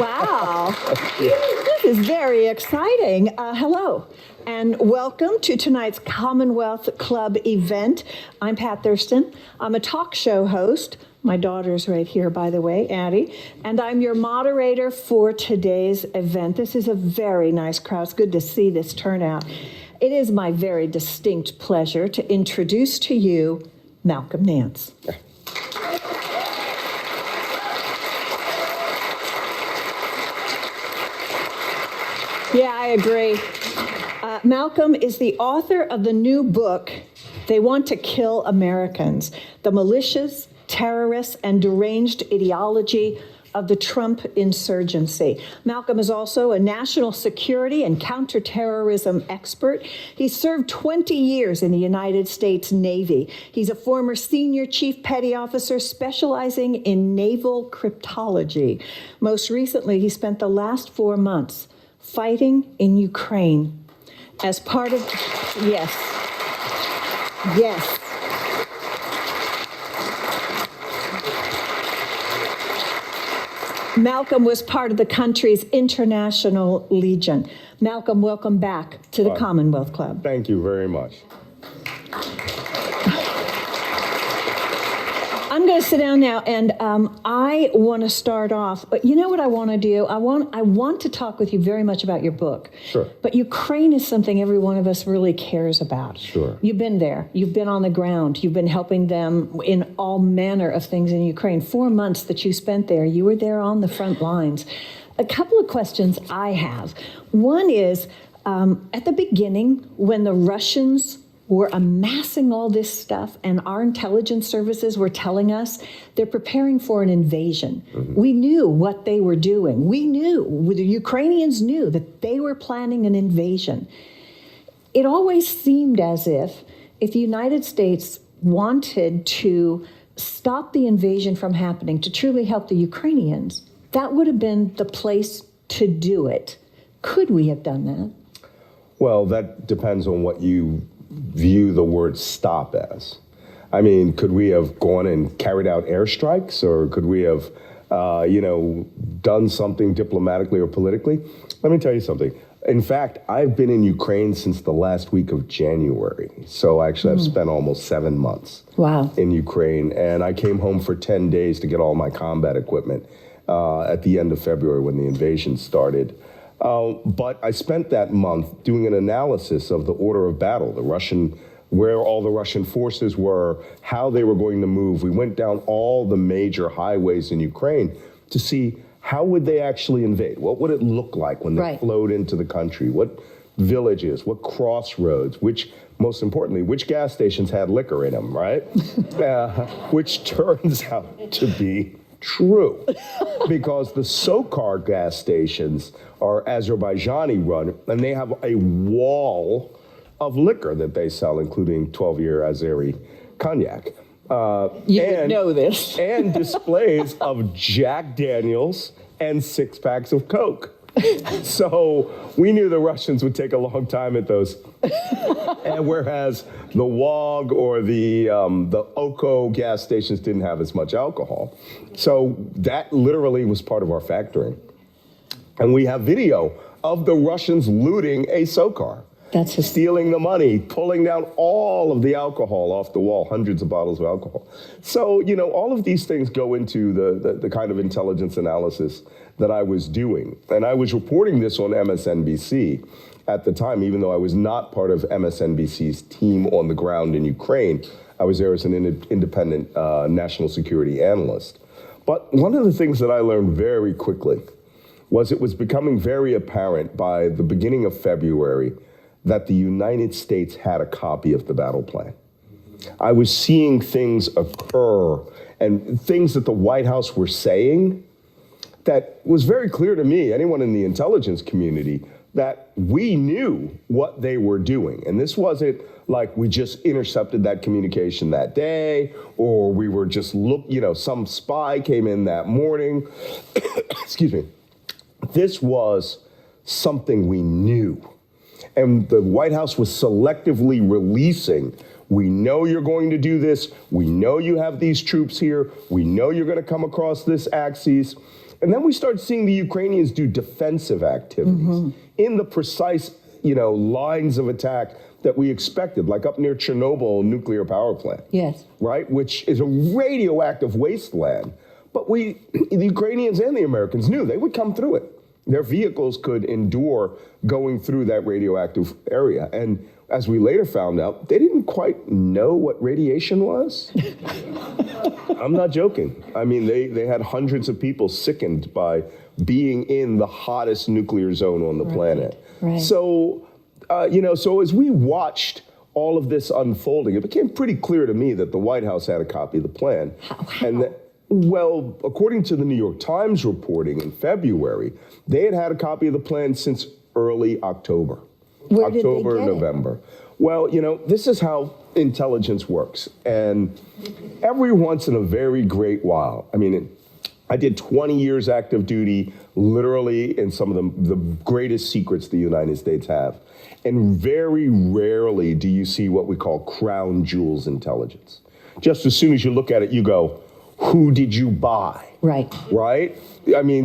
Wow. This is very exciting. Hello, and welcome to tonight's Commonwealth Club event. I'm Pat Thurston. I'm a talk show host. My daughter's right here, by the way, Addie. And I'm your moderator for today's event. This is a very nice crowd. It's good to see this turnout. It is my very distinct pleasure to introduce to you Malcolm Nance. Yeah, I agree. Malcolm is the author of the new book, They Want to Kill Americans, the malicious, terrorists, and deranged ideology of the Trump insurgency. Malcolm is also a national security and counterterrorism expert. He served 20 years in the United States Navy. He's a former senior chief petty officer specializing in naval cryptology. Most recently, he spent the last 4 months fighting in Ukraine as part of, yes. Malcolm was part of the country's International Legion. Malcolm, welcome back to the Commonwealth Club. Thank you very much. I'm going to sit down now, and I want to start off. But you know what I want to do? I want to talk with you very much about your book. Sure. But Ukraine is something every one of us really cares about. Sure. You've been there. You've been on the ground. You've been helping them in all manner of things in Ukraine. 4 months that you spent there, you were there on the front lines. A couple of questions I have. One is, at the beginning, when the Russians were amassing all this stuff and our intelligence services were telling us they're preparing for an invasion. Mm-hmm. We knew what they were doing. We knew, the Ukrainians knew that they were planning an invasion. It always seemed as if the United States wanted to stop the invasion from happening, to truly help the Ukrainians, that would have been the place to do it. Could we have done that? Well, that depends on what you view the word stop as. I mean, could we have gone and carried out airstrikes, or could we have, done something diplomatically or politically? Let me tell you something. In fact, I've been in Ukraine since the last week of January. So actually, I've spent almost 7 months in Ukraine, and I came home for 10 days to get all my combat equipment at the end of February when the invasion started. But I spent that month doing an analysis of the order of battle, where all the Russian forces were, how they were going to move. We went down all the major highways in Ukraine to see how would they actually invade? What would it look like when they flowed into the country? What villages, what crossroads, most importantly, which gas stations had liquor in them, right? Which turns out to be true, because the SOCAR gas stations are Azerbaijani run, and they have a wall of liquor that they sell, including 12-year Azeri cognac. You would know this. And displays of Jack Daniels and 6-packs of Coke. So we knew the Russians would take a long time at those. And whereas the WOG or the OKO gas stations didn't have as much alcohol. So that literally was part of our factoring. And we have video of the Russians looting a SOCAR. Stealing the money, pulling down all of the alcohol off the wall, hundreds of bottles of alcohol. So, all of these things go into the kind of intelligence analysis that I was doing. And I was reporting this on MSNBC at the time, even though I was not part of MSNBC's team on the ground in Ukraine. I was there as an independent national security analyst. But one of the things that I learned very quickly was it was becoming very apparent by the beginning of February that the United States had a copy of the battle plan. I was seeing things occur and things that the Whitehouse were saying that was very clear to me, anyone in the intelligence community, that we knew what they were doing. And this wasn't like we just intercepted that communication that day, or we were just some spy came in that morning. Excuse me. This was something we knew. And the White House was selectively releasing, we know you're going to do this, we know you have these troops here, we know you're going to come across this axis. And then we start seeing the Ukrainians do defensive activities in the precise, lines of attack that we expected, like up near Chernobyl nuclear power plant. Yes. Right? Which is a radioactive wasteland. But the Ukrainians and the Americans knew they would come through it. Their vehicles could endure going through that radioactive area. And as we later found out, they didn't quite know what radiation was. I'm not joking. I mean, they had hundreds of people sickened by being in the hottest nuclear zone on the planet. Right. So, so as we watched all of this unfolding, it became pretty clear to me that the White House had a copy of the plan. How? And that, well, according to the New York Times reporting in February, they had a copy of the plan since early October. Where did they October, get November. Well, this is how intelligence works. And every once in a very great while, I did 20 years active duty, literally in some of the greatest secrets the United States have. And very rarely do you see what we call crown jewels intelligence. Just as soon as you look at it, you go, who did you buy? Right. Right?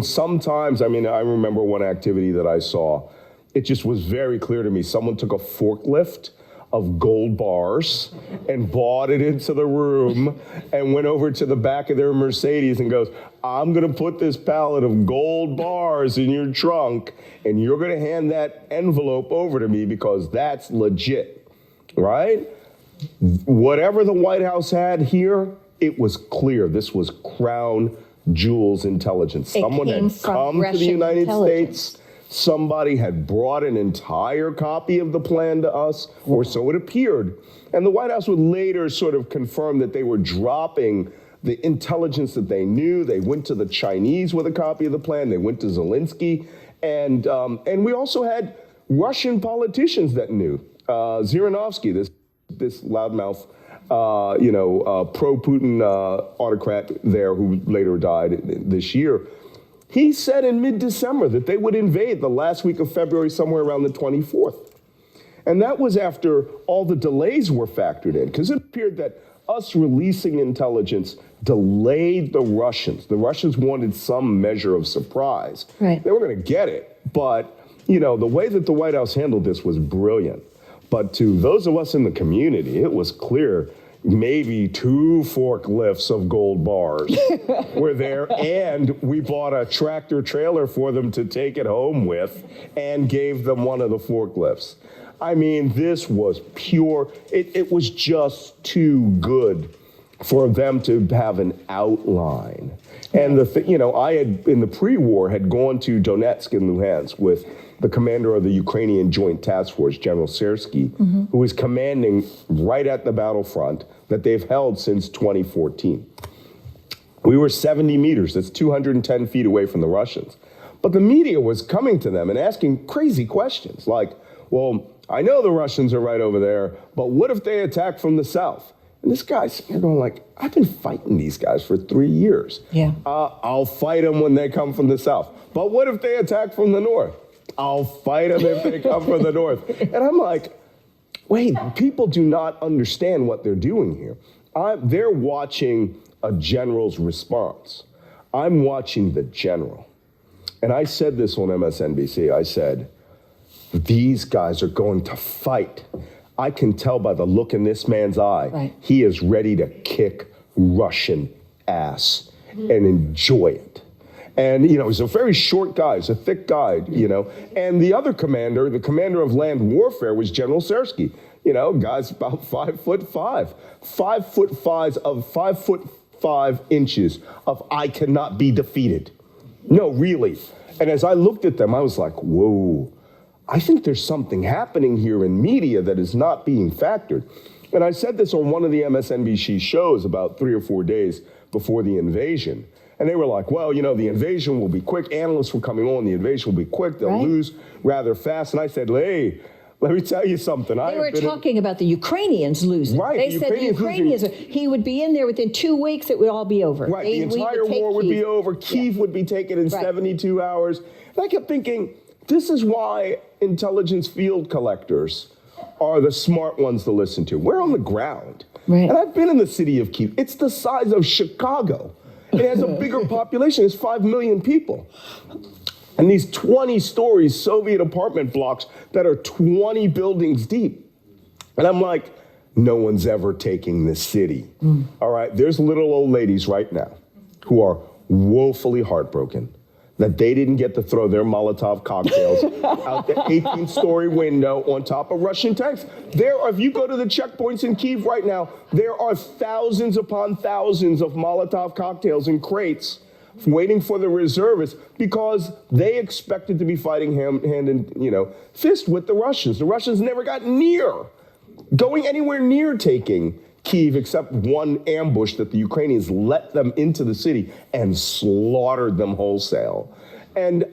Sometimes, I remember one activity that I saw, it just was very clear to me. Someone took a forklift of gold bars and bought it into the room and went over to the back of their Mercedes and goes, I'm going to put this pallet of gold bars in your trunk and you're going to hand that envelope over to me because that's legit, right? Whatever the White House had here, it was clear this was crown jewels intelligence. Someone had come to the United States. Somebody had brought an entire copy of the plan to us, or so it appeared. And the White House would later sort of confirm that they were dropping the intelligence that they knew. They went to the Chinese with a copy of the plan. They went to Zelensky. And we also had Russian politicians that knew. Zhirinovsky, this loudmouth, pro-Putin autocrat there who later died this year. He said in mid-December that they would invade the last week of February, somewhere around the 24th. And that was after all the delays were factored in, because it appeared that us releasing intelligence delayed the Russians. The Russians wanted some measure of surprise. Right. They were going to get it, but, the way that the White House handled this was brilliant. But to those of us in the community, it was clear maybe 2 forklifts of gold bars were there, and we bought a tractor trailer for them to take it home with and gave them one of the forklifts. This was pure. It was just too good for them to have an outline. And I had, in the pre-war, had gone to Donetsk and Luhansk with the commander of the Ukrainian Joint Task Force, General Sersky, who was commanding right at the battlefront that they've held since 2014. We were 70 meters, that's 210 feet away from the Russians. But the media was coming to them and asking crazy questions like, well, I know the Russians are right over there, but what if they attack from the south? And this guy's sitting here going like, I've been fighting these guys for 3 years. Yeah. I'll fight them when they come from the south. But what if they attack from the north? I'll fight them if they come from the north. And I'm like, wait, people do not understand what they're doing here. They're watching a general's response. I'm watching the general. And I said this on MSNBC. I said, these guys are going to fight. I can tell by the look in this man's eye, right. He is ready to kick Russian ass and enjoy it. And, he's a very short guy, he's a thick guy, And the other commander, the commander of land warfare, was General Sersky. Guy's about 5'5", 5'5" inches of I cannot be defeated. No, really. And as I looked at them, I was like, whoa, I think there's something happening here in media that is not being factored. And I said this on one of the MSNBC shows about 3 or 4 days before the invasion. And they were like, well, the invasion will be quick. Analysts were coming on, the invasion will be quick. They'll lose rather fast. And I said, hey, let me tell you something. They were talking about the Ukrainians losing. Right. They said the Ukrainians, he would be in there within 2 weeks, it would all be over. Right. The entire war would be over. Kyiv would be taken in 72 hours. And I kept thinking, this is why intelligence field collectors are the smart ones to listen to. We're on the ground. Right. And I've been in the city of Kyiv. It's the size of Chicago. It has a bigger population. It's 5 million people. And these 20-story Soviet apartment blocks that are 20 buildings deep. And I'm like, no one's ever taking this city. All right, there's little old ladies right now who are woefully heartbroken that they didn't get to throw their Molotov cocktails out the 18-story window on top of Russian tanks. If you go to the checkpoints in Kyiv right now, there are thousands upon thousands of Molotov cocktails in crates waiting for the reservists because they expected to be fighting hand in fist with the Russians. The Russians never got going anywhere near taking Kyiv except one ambush that the Ukrainians let them into the city and slaughtered them wholesale. And,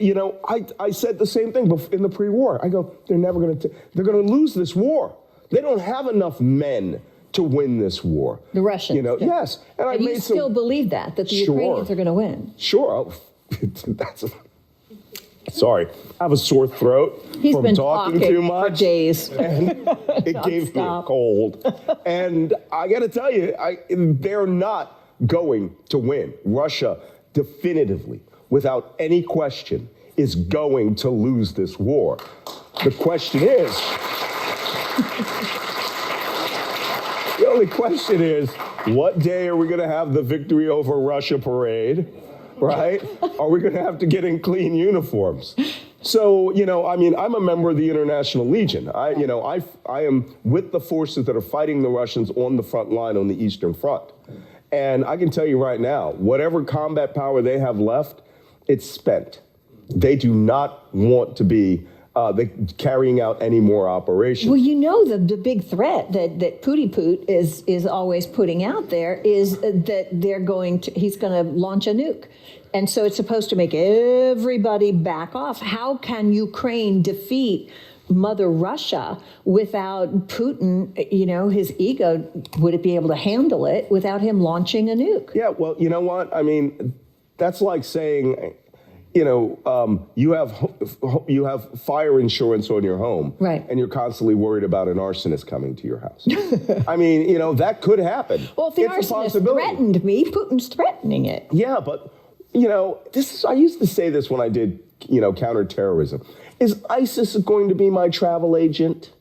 I said the same thing in the pre-war. I go, they're going to lose this war. They don't have enough men to win this war. The Russians. Yes. And you still believe that the Ukrainians are going to win? Sure. Sorry, I have a sore throat from talking too much. For days. And it gave me a cold. And I got to tell you, they're not going to win. Russia definitively, without any question, is going to lose this war. The question is, the only question is, what day are we going to have the victory over Russia parade? Right? Are we going to have to get in clean uniforms? So, I'm a member of the International Legion. I am with the forces that are fighting the Russians on the front line on the Eastern Front. And I can tell you right now, whatever combat power they have left, it's spent. They do not want to be carrying out any more operations. Well, the big threat that Putin is always putting out there is that he's going to launch a nuke. And so it's supposed to make everybody back off. How can Ukraine defeat Mother Russia without Putin, his ego, would it be able to handle it without him launching a nuke? Yeah, well, you know what? That's like saying, you have fire insurance on your home, right? And you're constantly worried about an arsonist coming to your house. That could happen. Well, if the arsonist threatened me, Putin's threatening it. Yeah, but I used to say this when I did counterterrorism. Is ISIS going to be my travel agent?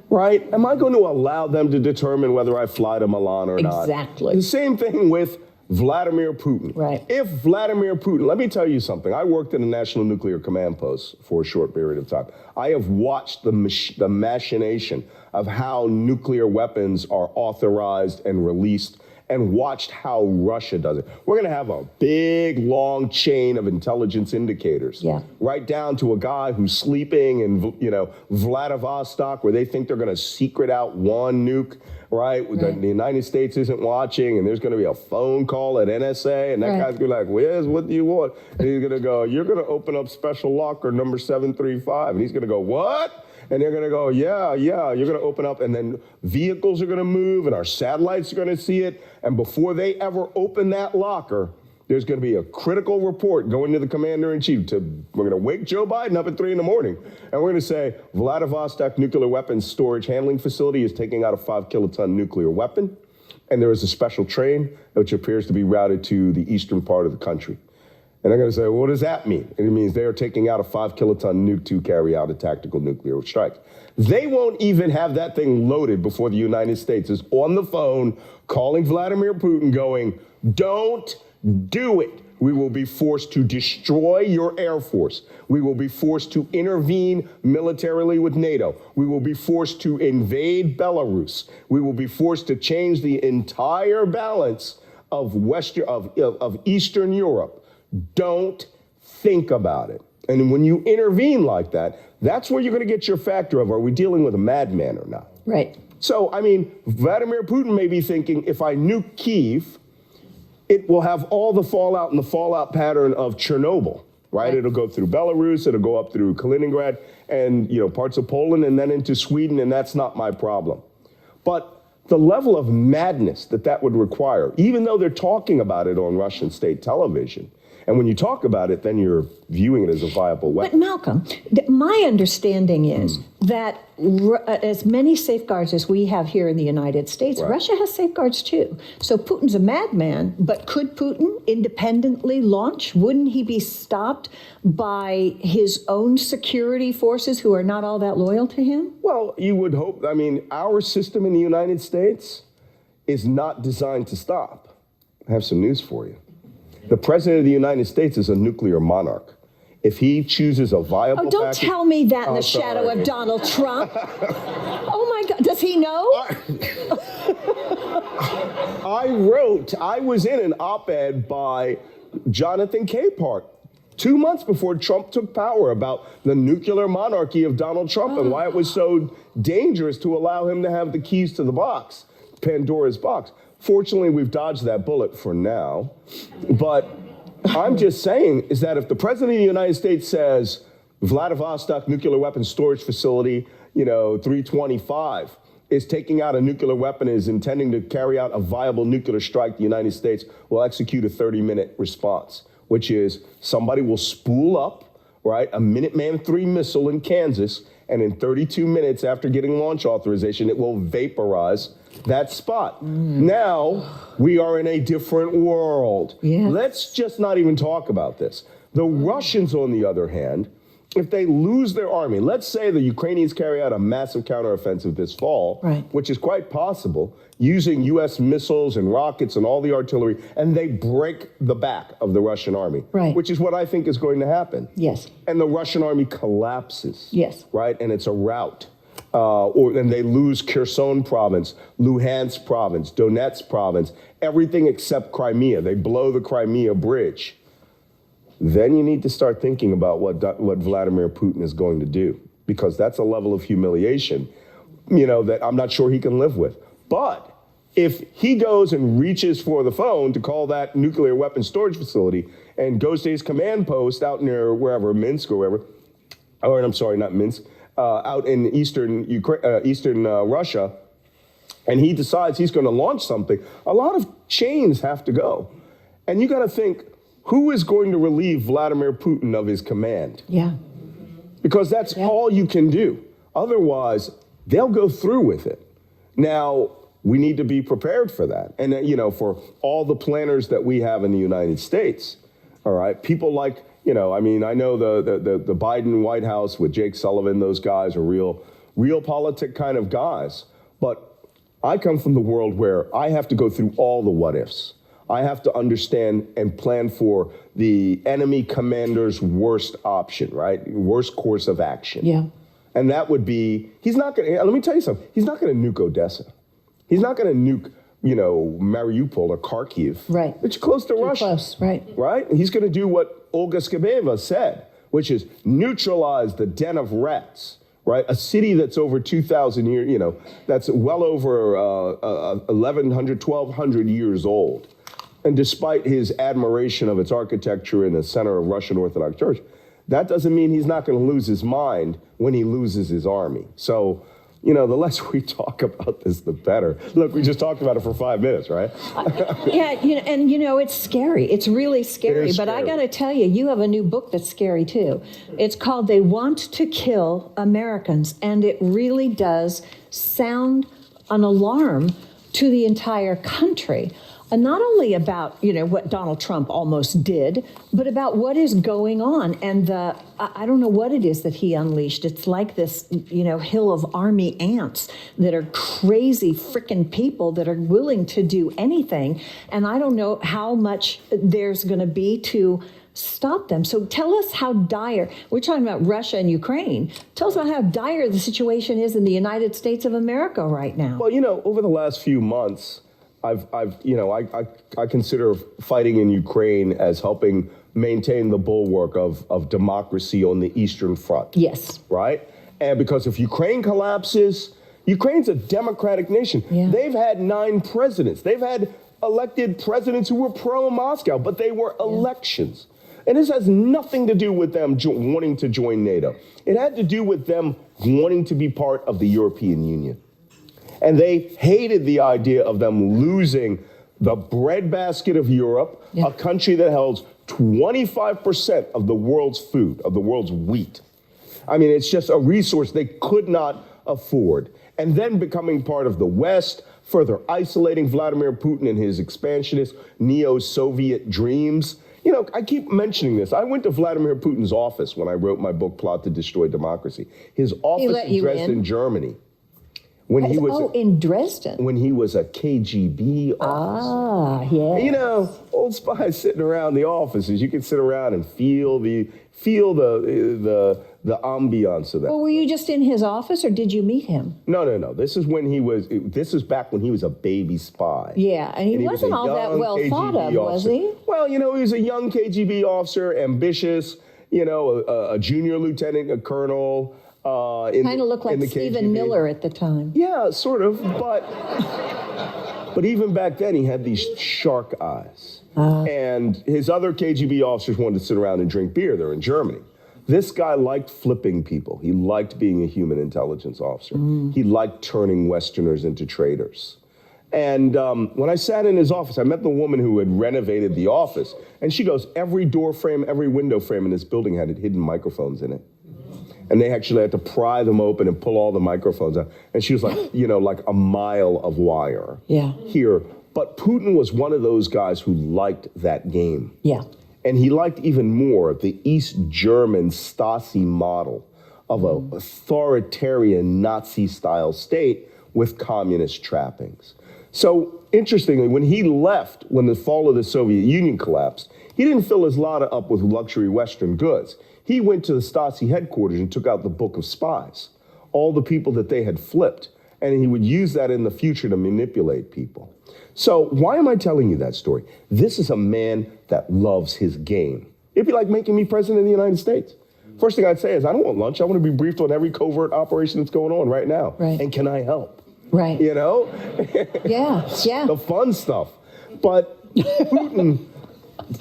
Right? Am I going to allow them to determine whether I fly to Milan or not? Exactly. The same thing with Vladimir Putin. Right. If Vladimir Putin, let me tell you something. I worked in a National Nuclear Command Post for a short period of time. I have watched the machination of how nuclear weapons are authorized and released and watched how Russia does it. We're going to have a big, long chain of intelligence indicators. Yeah. Right down to a guy who's sleeping in, Vladivostok, where they think they're going to secret out one nuke, right? The United States isn't watching, and there's going to be a phone call at NSA, and that guy's going to be like, "Where's what do you want?" And he's going to go, "You're going to open up special locker number 735," and he's going to go, "What?" And they're going to go, yeah, you're going to open up, and then vehicles are going to move, and our satellites are going to see it. And before they ever open that locker, there's going to be a critical report going to the commander-in-chief. We're going to wake Joe Biden up at 3 a.m, and we're going to say, Vladivostok Nuclear Weapons Storage Handling Facility is taking out a 5-kiloton nuclear weapon, and there is a special train which appears to be routed to the eastern part of the country. And they're going to say, well, what does that mean? And it means they are taking out a 5-kiloton nuke to carry out a tactical nuclear strike. They won't even have that thing loaded before the United States is on the phone calling Vladimir Putin going, don't do it. We will be forced to destroy your Air Force. We will be forced to intervene militarily with NATO. We will be forced to invade Belarus. We will be forced to change the entire balance of Eastern Europe. Don't think about it. And when you intervene like that, that's where you're going to get your factor of, are we dealing with a madman or not? Right. So, Vladimir Putin may be thinking, if I nuke Kyiv, it will have all the fallout and the fallout pattern of Chernobyl, right? It'll go through Belarus, it'll go up through Kaliningrad and, parts of Poland and then into Sweden, and that's not my problem. But the level of madness that would require, even though they're talking about it on Russian state television, And when you talk about it, then you're viewing it as a viable But weapon. Malcolm, my understanding is that as many safeguards as we have here in the United States, Right. Russia has safeguards too. So Putin's a madman, but could Putin independently launch? Wouldn't he be stopped by his own security forces who are not all that loyal to him? Well, you would hope. I mean, our system in the United States is not designed to stop. I have some news for you. The president of the United States is a nuclear monarch. If he chooses a viable Oh, don't package- tell me that in Oh, the shadow sorry. of Donald Trump. Oh my God, does he know? I was in an op-ed by Jonathan Capehart 2 months before Trump took power about the nuclear monarchy of Donald Trump and why it was so dangerous to allow him to have the keys to the box, Pandora's box. Fortunately, we've dodged that bullet for now. But I'm just saying is that if the president of the United States says Vladivostok nuclear weapons storage facility, 325, is taking out a nuclear weapon, is intending to carry out a viable nuclear strike, the United States will execute a 30-minute response, which is somebody will spool up, right, a Minuteman III missile in Kansas, and in 32 minutes after getting launch authorization, it will vaporize that spot. Now, we are in a different world. Yeah. Let's just not even talk about this. The Russians, on the other hand, if they lose their army, let's say the Ukrainians carry out a massive counteroffensive this fall, Right. which is quite possible, using U.S. missiles and rockets and all the artillery, and they break the back of the Russian army, Right. which is what I think is going to happen. Yes. And the Russian army collapses. Yes. Right? And it's a rout. And they lose Kherson province, Luhansk province, Donetsk province, everything except Crimea. They blow the Crimea bridge. Then you need to start thinking about what Vladimir Putin is going to do, because that's a level of humiliation, that I'm not sure he can live with. But if he goes and reaches for the phone to call that nuclear weapons storage facility and goes to his command post out near wherever, Minsk or wherever, or I'm sorry, not Minsk, out in eastern Russia, and he decides he's going to launch something, a lot of chains have to go. And you got to think, who is going to relieve Vladimir Putin of his command? Yeah. Because that's all you can do. Otherwise, they'll go through with it. Now, we need to be prepared for that. And, for all the planners that we have in the United States, all right, people like, I know the Biden White House with Jake Sullivan, those guys are real politic kind of guys. But I come from the world where I have to go through all the what ifs. I have to understand and plan for the enemy commander's worst option, right? Worst course of action. Yeah. And that would be, he's not going to, let me tell you something, he's not going to nuke Odessa. He's not going to nuke, Mariupol or Kharkiv. Right. It's close to Russia. Close, right. Right? He's going to do what Olga Skabeva said, which is neutralize the den of rats. Right? A city that's over 2,000 years, that's well over 1,100, 1,200 years old. And despite his admiration of its architecture in the center of Russian Orthodox Church, that doesn't mean he's not going to lose his mind when he loses his army. So, the less we talk about this, the better. Look, we just talked about it for 5 minutes, right? Yeah, it's scary. It's really scary. It is But I scary. got to tell you, you have a new book that's scary too. It's called They Want to Kill Americans. And it really does sound an alarm to the entire country. And not only about, what Donald Trump almost did, but about what is going on. And I don't know what it is that he unleashed. It's like this, hill of army ants that are crazy freaking people that are willing to do anything. And I don't know how much there's going to be to stop them. So tell us how dire, we're talking about Russia and Ukraine. Tell us about how dire the situation is in the United States of America right now. Well, over the last few months, I consider fighting in Ukraine as helping maintain the bulwark of democracy on the Eastern Front. Yes. Right? And because if Ukraine collapses, Ukraine's a democratic nation. Yeah. They've had 9 presidents. They've had elected presidents who were pro-Moscow, but they were elections. And this has nothing to do with them wanting to join NATO. It had to do with them wanting to be part of the European Union. And they hated the idea of them losing the breadbasket of Europe, a country that holds 25% of the world's food, of the world's wheat. I mean, it's just a resource they could not afford. And then becoming part of the West, further isolating Vladimir Putin and his expansionist neo-Soviet dreams. You know, I keep mentioning this. I went to Vladimir Putin's office when I wrote my book, Plot to Destroy Democracy. His office in Dresden, Germany. When he was in Dresden. When he was a KGB officer. Ah, yeah. You know, old spies sitting around the offices. You can sit around and feel the ambiance of that. Well, were you just in his office, or did you meet him? No. This is back when he was a baby spy. Yeah, and he wasn't all that well thought of, was he? Well, you know, he was a young KGB officer, ambitious. You know, a junior lieutenant, a colonel. Kind of looked like Stephen Miller at the time. Yeah, sort of, but even back then he had these shark eyes. And his other KGB officers wanted to sit around and drink beer. They're in Germany. This guy liked flipping people. He liked being a human intelligence officer. He liked turning Westerners into traitors. And when I sat in his office, I met the woman who had renovated the office. And she goes, every door frame, every window frame in this building had hidden microphones in it. And they actually had to pry them open and pull all the microphones out. And she was like, you know, like a mile of wire here. But Putin was one of those guys who liked that game. Yeah. And he liked even more the East German Stasi model of an authoritarian Nazi-style state with communist trappings. So interestingly, when he left, when the fall of the Soviet Union collapsed, he didn't fill his larder up with luxury Western goods. He went to the Stasi headquarters and took out the book of spies, all the people that they had flipped, and he would use that in the future to manipulate people. So why am I telling you that story? This is a man that loves his game. It'd be like making me president of the United States. First thing I'd say is, I don't want lunch. I want to be briefed on every covert operation that's going on right now. Right. And can I help? Right. You know? Yeah. The fun stuff. But Putin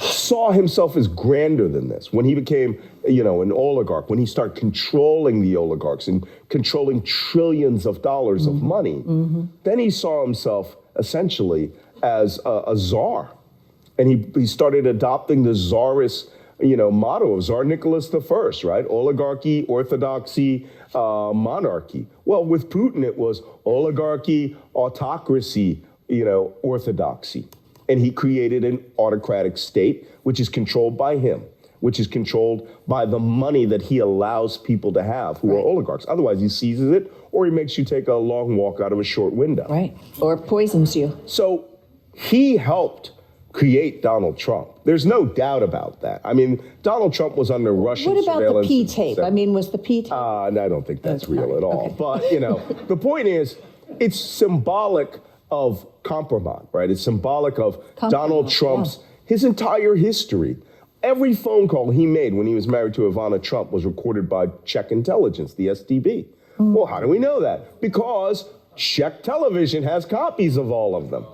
saw himself as grander than this. When he became, you know, an oligarch, when he started controlling the oligarchs and controlling trillions of dollars of money, then he saw himself essentially as a czar. And he started adopting the czarist, you know, motto of Tsar Nicholas I, right? Oligarchy, orthodoxy, monarchy. Well, with Putin, it was oligarchy, autocracy, you know, orthodoxy. And he created an autocratic state, which is controlled by him, which is controlled by the money that he allows people to have who are oligarchs. Otherwise, he seizes it, or he makes you take a long walk out of a short window. Right, or poisons you. So he helped create Donald Trump. There's no doubt about that. I mean, Donald Trump was under Russian surveillance. What about the P tape? I mean, was the P tape? I don't think that's real at all. Okay. But, you know, the point is, it's symbolic of compromise, right? It's symbolic of Donald Trump's, his entire history. Every phone call he made when he was married to Ivana Trump was recorded by Czech intelligence, the SDB. Well, how do we know that? Because Czech television has copies of all of them,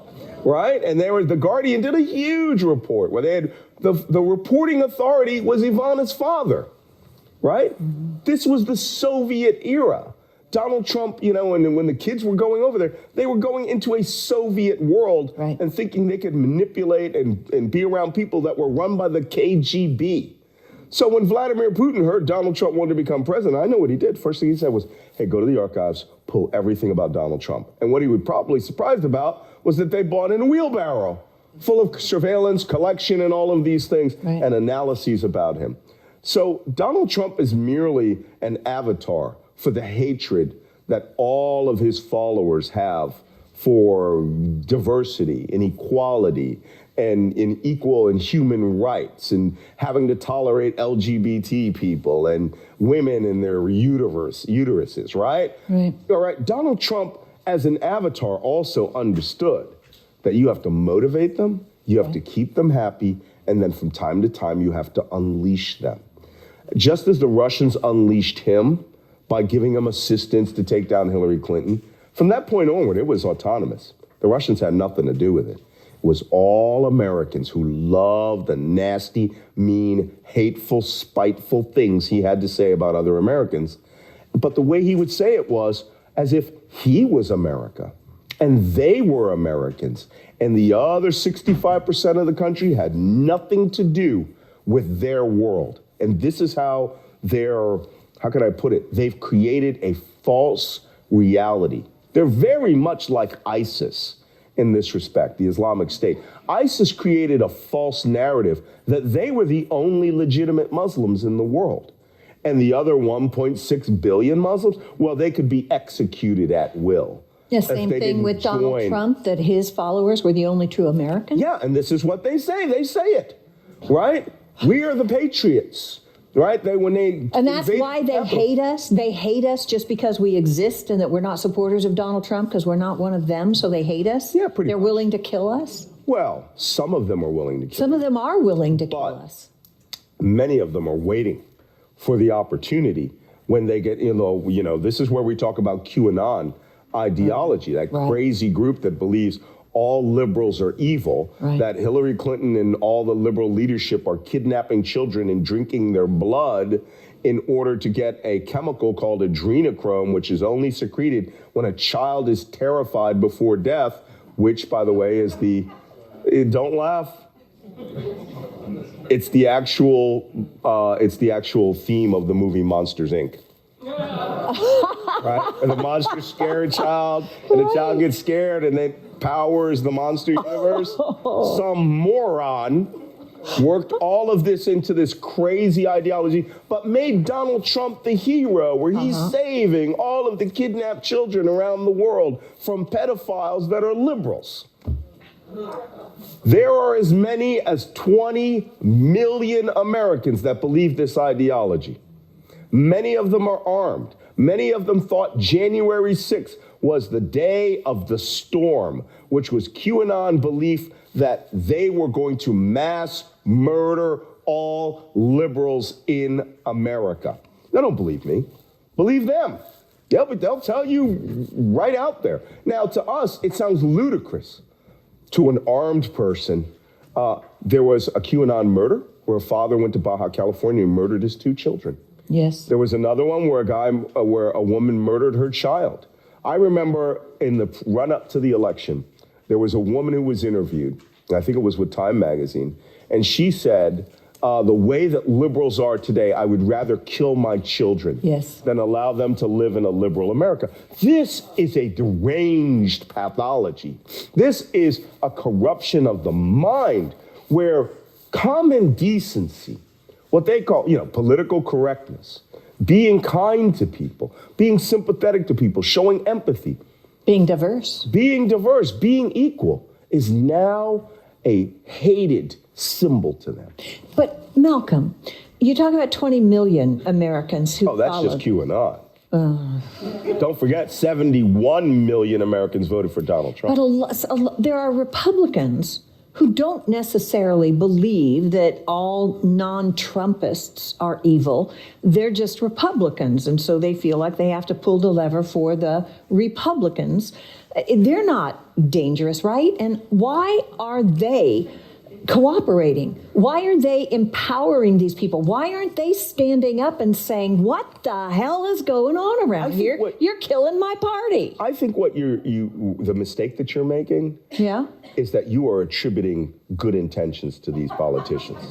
right? And the Guardian did a huge report where they had, the reporting authority was Ivana's father, right? This was the Soviet era. Donald Trump, you know, and when the kids were going over there, they were going into a Soviet world and thinking they could manipulate and be around people that were run by the KGB. So when Vladimir Putin heard Donald Trump wanted to become president, I know what he did. First thing he said was, hey, go to the archives, pull everything about Donald Trump. And what he was probably surprised about was that they bought in a wheelbarrow full of surveillance, collection, and all of these things, and analyses about him. So Donald Trump is merely an avatar for the hatred that all of his followers have for diversity and equality and in equal and human rights and having to tolerate LGBT people and women in their uteruses, right? All right. Donald Trump, as an avatar, also understood that you have to motivate them, you have to keep them happy, and then from time to time, you have to unleash them. Just as the Russians unleashed him by giving him assistance to take down Hillary Clinton, from that point onward, it was autonomous. The Russians had nothing to do with it. It was all Americans who loved the nasty, mean, hateful, spiteful things he had to say about other Americans. But the way he would say it was as if he was America, And they were Americans. And the other 65% of the country had nothing to do with their world. And this is how how can I put it? They've created a false reality. They're very much like ISIS in this respect, the Islamic State. ISIS created a false narrative that they were the only legitimate Muslims in the world. And the other 1.6 billion Muslims, well, they could be executed at will. Yeah, same thing with Donald Trump, that his followers were the only true Americans. Yeah, and this is what they say. They say it, right? We are the patriots, right? And that's why they hate us. They hate us just because we exist and that we're not supporters of Donald Trump because we're not one of them, so they hate us? Yeah, pretty They're much. willing to kill us? Well, some of them are willing to kill us. Some of them are willing to kill us. Many of them are waiting for the opportunity when they get, this is where we talk about QAnon ideology, that crazy group that believes all liberals are evil, that Hillary Clinton and all the liberal leadership are kidnapping children and drinking their blood in order to get a chemical called adrenochrome, which is only secreted when a child is terrified before death, which, by the way, is don't laugh. It's the actual theme of the movie Monsters, Inc. Right? And the monsters scare a child, and the child gets scared, and then powers the monster universe. Some moron worked all of this into this crazy ideology, but made Donald Trump the hero, where he's saving all of the kidnapped children around the world from pedophiles that are liberals. There are as many as 20 million Americans that believe this ideology. Many of them are armed. Many of them thought January 6th was the day of the storm, which was QAnon belief that they were going to mass murder all liberals in America. They don't believe me. Believe them. Yeah, but they'll tell you right out there. Now, to us, it sounds ludicrous. To an armed person, there was a QAnon murder where a father went to Baja California and murdered his 2 children. Yes. There was another one where a woman murdered her child. I remember in the run-up to the election, there was a woman who was interviewed, and I think it was with Time magazine, and she said, the way that liberals are today, I would rather kill my children than allow them to live in a liberal America. This is a deranged pathology. This is a corruption of the mind where common decency, what they call, political correctness, being kind to people, being sympathetic to people, showing empathy. Being diverse, being equal is now a hated symbol to them. But Malcolm, you talk about 20 million Americans who that's just QAnon. Don't forget, 71 million Americans voted for Donald Trump. But there are Republicans who don't necessarily believe that all non-Trumpists are evil. They're just Republicans, and so they feel like they have to pull the lever for the Republicans. They're not dangerous, right? And why are they cooperating? Why are they empowering these people? Why aren't they standing up and saying, what the hell is going on around here? You're killing my party. I think what the mistake that you're making is that you are attributing good intentions to these politicians.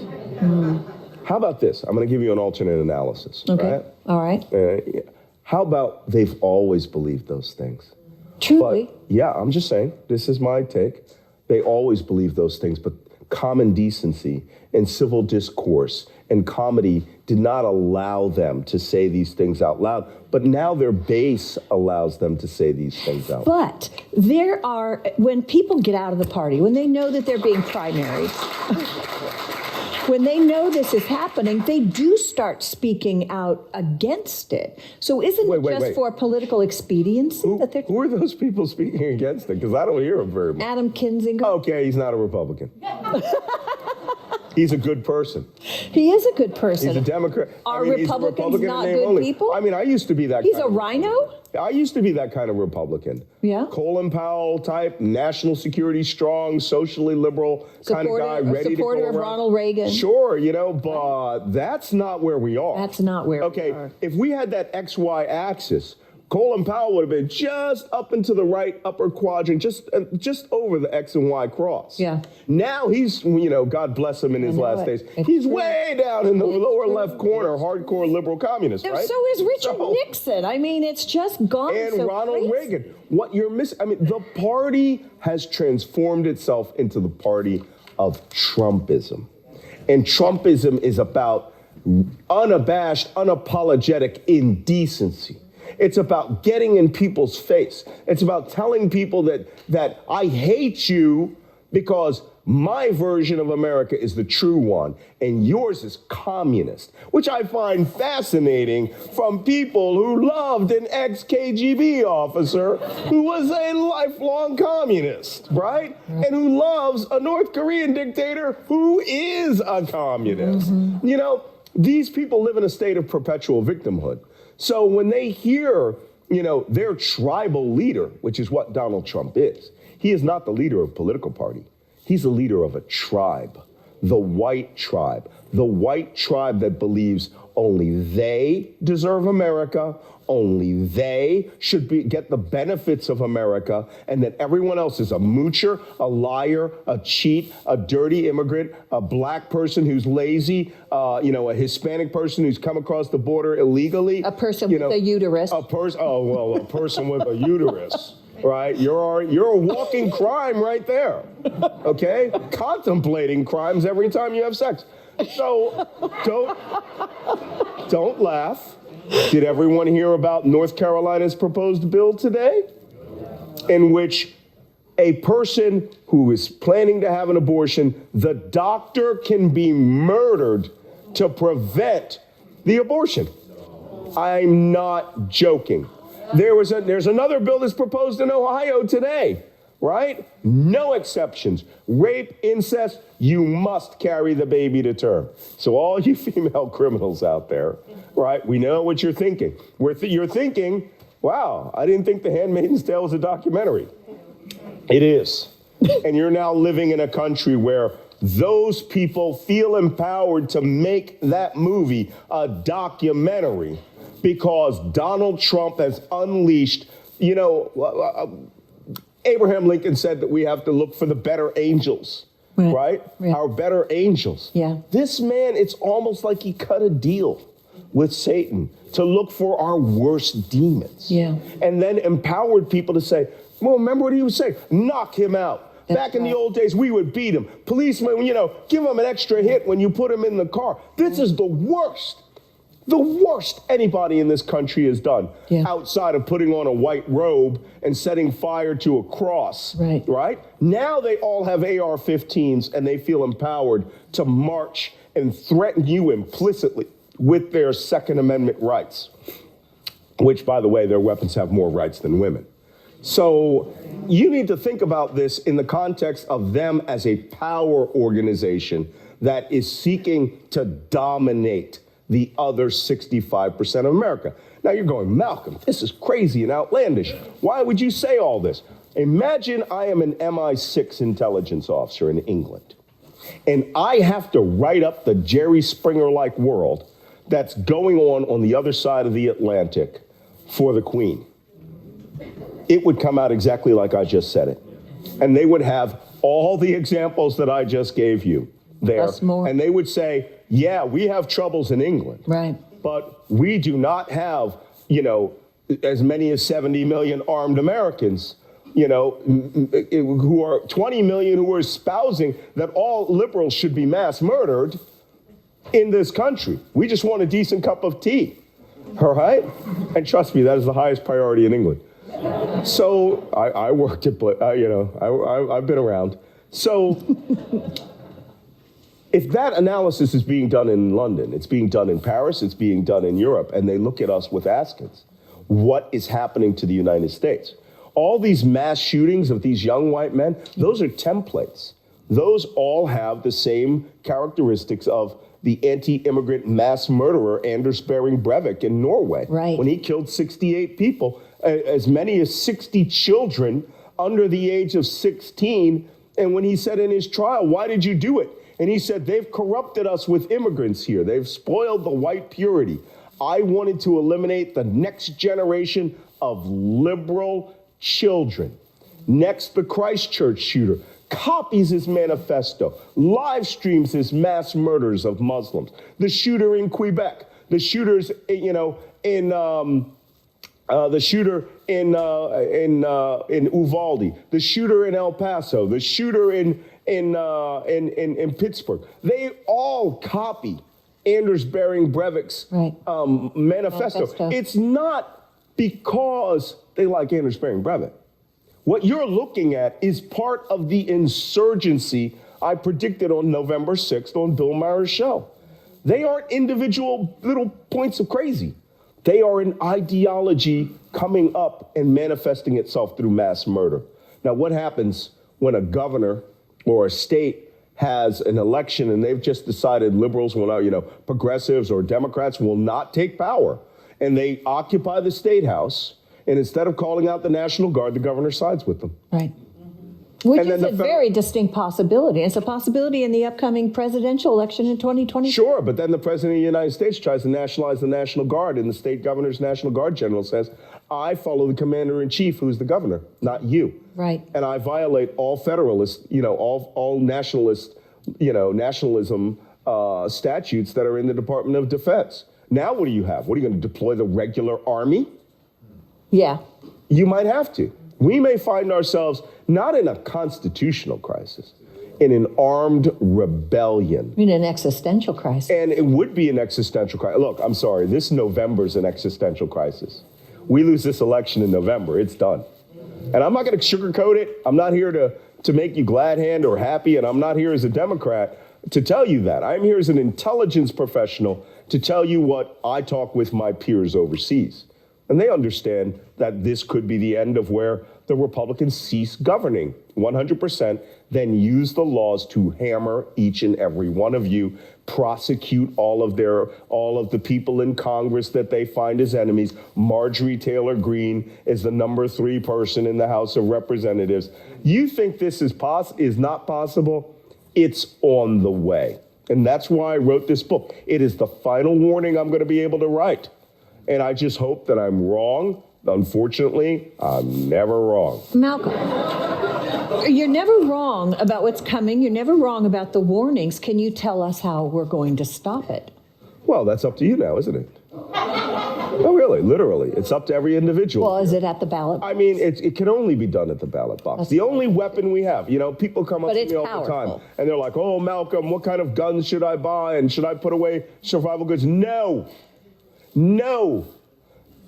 How about this? I'm going to give you an alternate analysis. Okay. Right? All right. How about they've always believed those things? Truly. But, I'm just saying, this is my take. They always believe those things, but common decency and civil discourse and comedy did not allow them to say these things out loud. But now their base allows them to say these things out loud. But when people get out of the party, when they know that they're being primaried, when they know this is happening, they do start speaking out against it. So isn't it just for political expediency that they're... Who are those people speaking against it? Because I don't hear them very much. Adam Kinzinger. Okay, he's not a Republican. He's a good person. He is a good person. He's a Democrat. Are Republicans not good people? I mean, I used to be that He's a rhino? I used to be that kind of Republican. Yeah. Colin Powell type, national security strong, socially liberal kind of guy, ready to go around. Supporter of Ronald Reagan. Sure, but that's not where we are. That's not where we are. Okay, if we had that XY axis, Colin Powell would have been just up into the right upper quadrant, just over the X and Y cross. Yeah. Now he's, God bless him in his last days. He's way down in the lower left corner, hardcore liberal communist, right? So is Richard Nixon. I mean, it's just gone and so Ronald crazy. Reagan. What you're missing, the party has transformed itself into the party of Trumpism. And Trumpism is about unabashed, unapologetic indecency. It's about getting in people's face. It's about telling people that I hate you because my version of America is the true one and yours is communist, which I find fascinating from people who loved an ex-KGB officer who was a lifelong communist, right? And who loves a North Korean dictator who is a communist. These people live in a state of perpetual victimhood. So when they hear, their tribal leader, which is what Donald Trump is, he is not the leader of a political party. He's the leader of a tribe, the white tribe that believes only they deserve America, only they should get the benefits of America, and that everyone else is a moocher, a liar, a cheat, a dirty immigrant, a black person who's lazy, a Hispanic person who's come across the border illegally. A person with a uterus. A person with a uterus. Right, you're a walking crime right there, okay? Contemplating crimes every time you have sex. So don't laugh. Did everyone hear about North Carolina's proposed bill today? In which a person who is planning to have an abortion, the doctor can be murdered to prevent the abortion. I'm not joking. There's another bill that's proposed in Ohio today, right? No exceptions. Rape, incest, you must carry the baby to term. So all you female criminals out there, right, we know what you're thinking. You're thinking, wow, I didn't think The Handmaid's Tale was a documentary. It is. And you're now living in a country where those people feel empowered to make that movie a documentary because Donald Trump has unleashed, Abraham Lincoln said that we have to look for the better angels, right? Our better angels. Yeah. This man, it's almost like he cut a deal with Satan to look for our worst demons. Yeah. And then empowered people to say, well, remember what he would say? Knock him out. Back in the old days, we would beat him. Policemen, give him an extra hit when you put him in the car. This is the worst anybody in this country has done, outside of putting on a white robe and setting fire to a cross, right? Now they all have AR-15s and they feel empowered to march and threaten you implicitly with their Second Amendment rights, which, by the way, their weapons have more rights than women. So you need to think about this in the context of them as a power organization that is seeking to dominate the other 65% of America. Now you're going, Malcolm, this is crazy and outlandish. Why would you say all this? Imagine I am an MI6 intelligence officer in England, and I have to write up the Jerry Springer-like world that's going on the other side of the Atlantic for the Queen. It would come out exactly like I just said it. And they would have all the examples that I just gave you there. And they would say, yeah, we have troubles in England. Right. But we do not have, as many as 70 million armed Americans, who are 20 million who are espousing that all liberals should be mass murdered in this country. We just want a decent cup of tea. All right? And trust me, that is the highest priority in England. So I worked at, I've been around. So if that analysis is being done in London, it's being done in Paris, it's being done in Europe, and they look at us with askance, what is happening to the United States? All these mass shootings of these young white men, those are templates. Those all have the same characteristics of the anti-immigrant mass murderer Anders Behring Breivik in Norway. Right. When he killed 68 people, as many as 60 children under the age of 16. And when he said in his trial, why did you do it? And he said, they've corrupted us with immigrants here. They've spoiled the white purity. I wanted to eliminate the next generation of liberal children. Next, the Christchurch shooter copies his manifesto, live streams his mass murders of Muslims. The shooter in Quebec, the shooters, the shooter in Uvalde, the shooter in El Paso, the shooter in Pittsburgh. They all copy Anders Behring Breivik's manifesto. It's not because they like Anders Behring Breivik. What you're looking at is part of the insurgency I predicted on November 6th on Bill Maher's show. They aren't individual little points of crazy. They are an ideology coming up and manifesting itself through mass murder. Now, what happens when a governor or a state has an election and they've just decided liberals will not, progressives or Democrats will not take power, and they occupy the state house, and instead of calling out the National Guard, the governor sides with them. Right. Which is a very distinct possibility. It's a possibility in the upcoming presidential election in 2020. Sure, but then the president of the United States tries to nationalize the National Guard, and the state governor's National Guard general says, I follow the commander-in-chief, who's the governor, not you. Right. And I violate all federalist, all nationalist, nationalism statutes that are in the Department of Defense. Now what do you have? What are you going to deploy the regular army? Yeah. You might have to. We may find ourselves not in a constitutional crisis, in an armed rebellion. In an existential crisis. And it would be an existential crisis. Look, I'm sorry, this November's an existential crisis. We lose this election in November, it's done. And I'm not going to sugarcoat it. I'm not here to make you glad hand or happy, and I'm not here as a Democrat to tell you that. I'm here as an intelligence professional to tell you what I talk with my peers overseas. And they understand that this could be the end of where the Republicans cease governing 100%, then use the laws to hammer each and every one of you, prosecute all of the people in Congress that they find as enemies. Marjorie Taylor Greene is the number 3 person in the House of Representatives. You think this is not possible? It's on the way. And that's why I wrote this book. It is the final warning I'm going to be able to write. And I just hope that I'm wrong. Unfortunately, I'm never wrong. Malcolm, you're never wrong about what's coming. You're never wrong about the warnings. Can you tell us how we're going to stop it? Well, that's up to you now, isn't it? No, really, literally. It's up to every individual. Well, is it at the ballot box? I mean, it can only be done at the ballot box. That's the only weapon we have. People come up to me all the time, and they're like, oh, Malcolm, what kind of guns should I buy? And should I put away survival goods? No.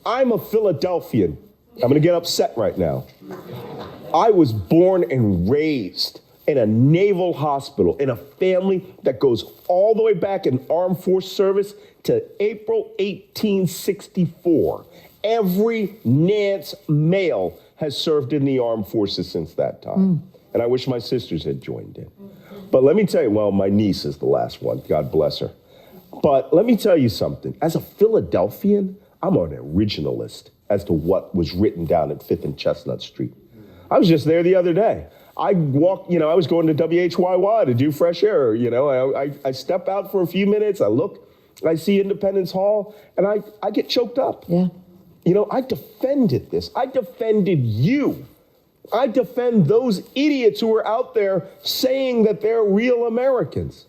I'm a Philadelphian. I'm going to get upset right now. I was born and raised in a naval hospital in a family that goes all the way back in armed force service to April 1864. Every Nance male has served in the armed forces since that time. And I wish my sisters had joined in. But let me tell you, well, my niece is the last one. God bless her. But let me tell you something. As a Philadelphian, I'm an originalist as to what was written down at 5th and Chestnut Street. I was just there the other day. I walked, I was going to WHYY to do fresh air. I step out for a few minutes. I look, I see Independence Hall, and I get choked up. Yeah. I defended this. I defended you. I defend those idiots who are out there saying that they're real Americans.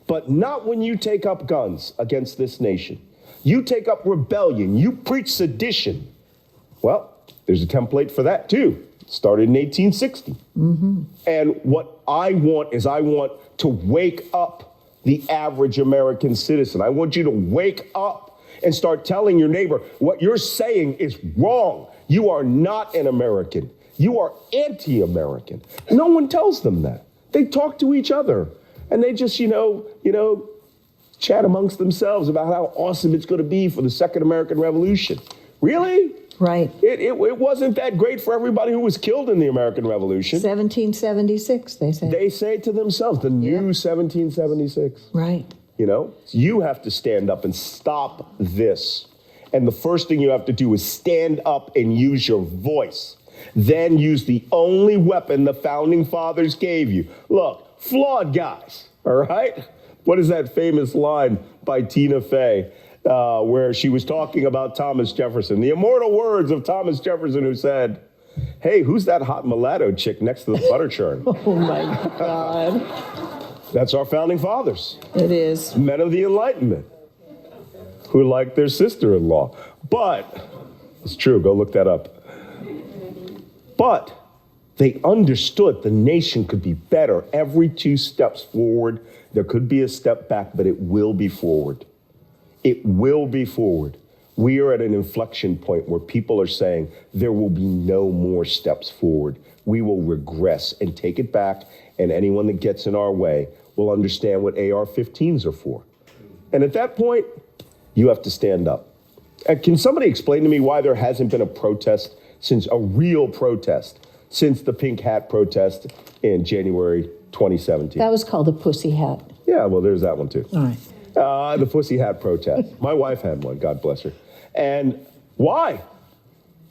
But not when you take up guns against this nation. You take up rebellion. You preach sedition. Well, there's a template for that, too. It started in 1860. Mm-hmm. And what I want to wake up the average American citizen. I want you to wake up and start telling your neighbor what you're saying is wrong. You are not an American. You are anti-American. No one tells them that. They talk to each other. And they just, chat amongst themselves about how awesome it's going to be for the Second American Revolution. Really? Right. It wasn't that great for everybody who was killed in the American Revolution. 1776, they say. They say to themselves, the new 1776. Right. You have to stand up and stop this. And the first thing you have to do is stand up and use your voice. Then use the only weapon the founding fathers gave you. Look, flawed guys, all right? What is that famous line by Tina Fey? where she was talking about Thomas Jefferson, the immortal words of Thomas Jefferson, who said, "Hey, who's that hot mulatto chick next to the butter churn?" Oh my God. That's our founding fathers. It is. Men of the Enlightenment who liked their sister-in-law. But, it's true, go look that up. But they understood the nation could be better. Every 2 steps forward, there could be a step back, but it will be forward. It will be forward. We are at an inflection point where people are saying there will be no more steps forward. We will regress and take it back, and anyone that gets in our way will understand what AR-15s are for. And at that point, you have to stand up. Can somebody explain to me why there hasn't been a protest a real protest, since the pink hat protest in January 2017? That was called a pussy hat. Yeah, well, there's that one too. All right. The pussy hat protest. My wife had one, God bless her. And why?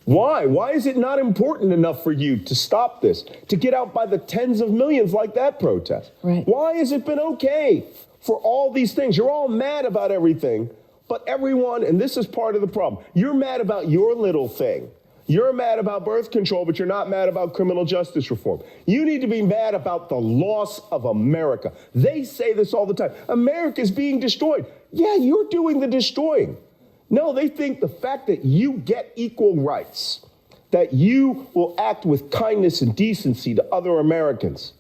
Why? Why is it not important enough for you to stop this, to get out by the tens of millions like that protest? Right. Why has it been okay for all these things? You're all mad about everything, but everyone, and this is part of the problem, you're mad about your little thing. You're mad about birth control, but you're not mad about criminal justice reform. You need to be mad about the loss of America. They say this all the time. America's being destroyed. Yeah, you're doing the destroying. No, they think the fact that you get equal rights, that you will act with kindness and decency to other Americans,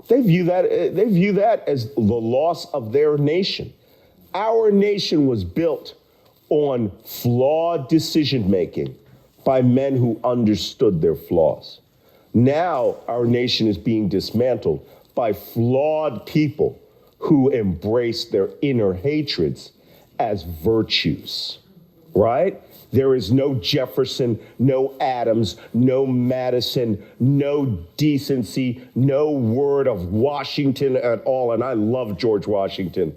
they view that as the loss of their nation. Our nation was built on flawed decision-making by men who understood their flaws. Now our nation is being dismantled by flawed people who embrace their inner hatreds as virtues, right? There is no Jefferson, no Adams, no Madison, no decency, no word of Washington at all, and I love George Washington,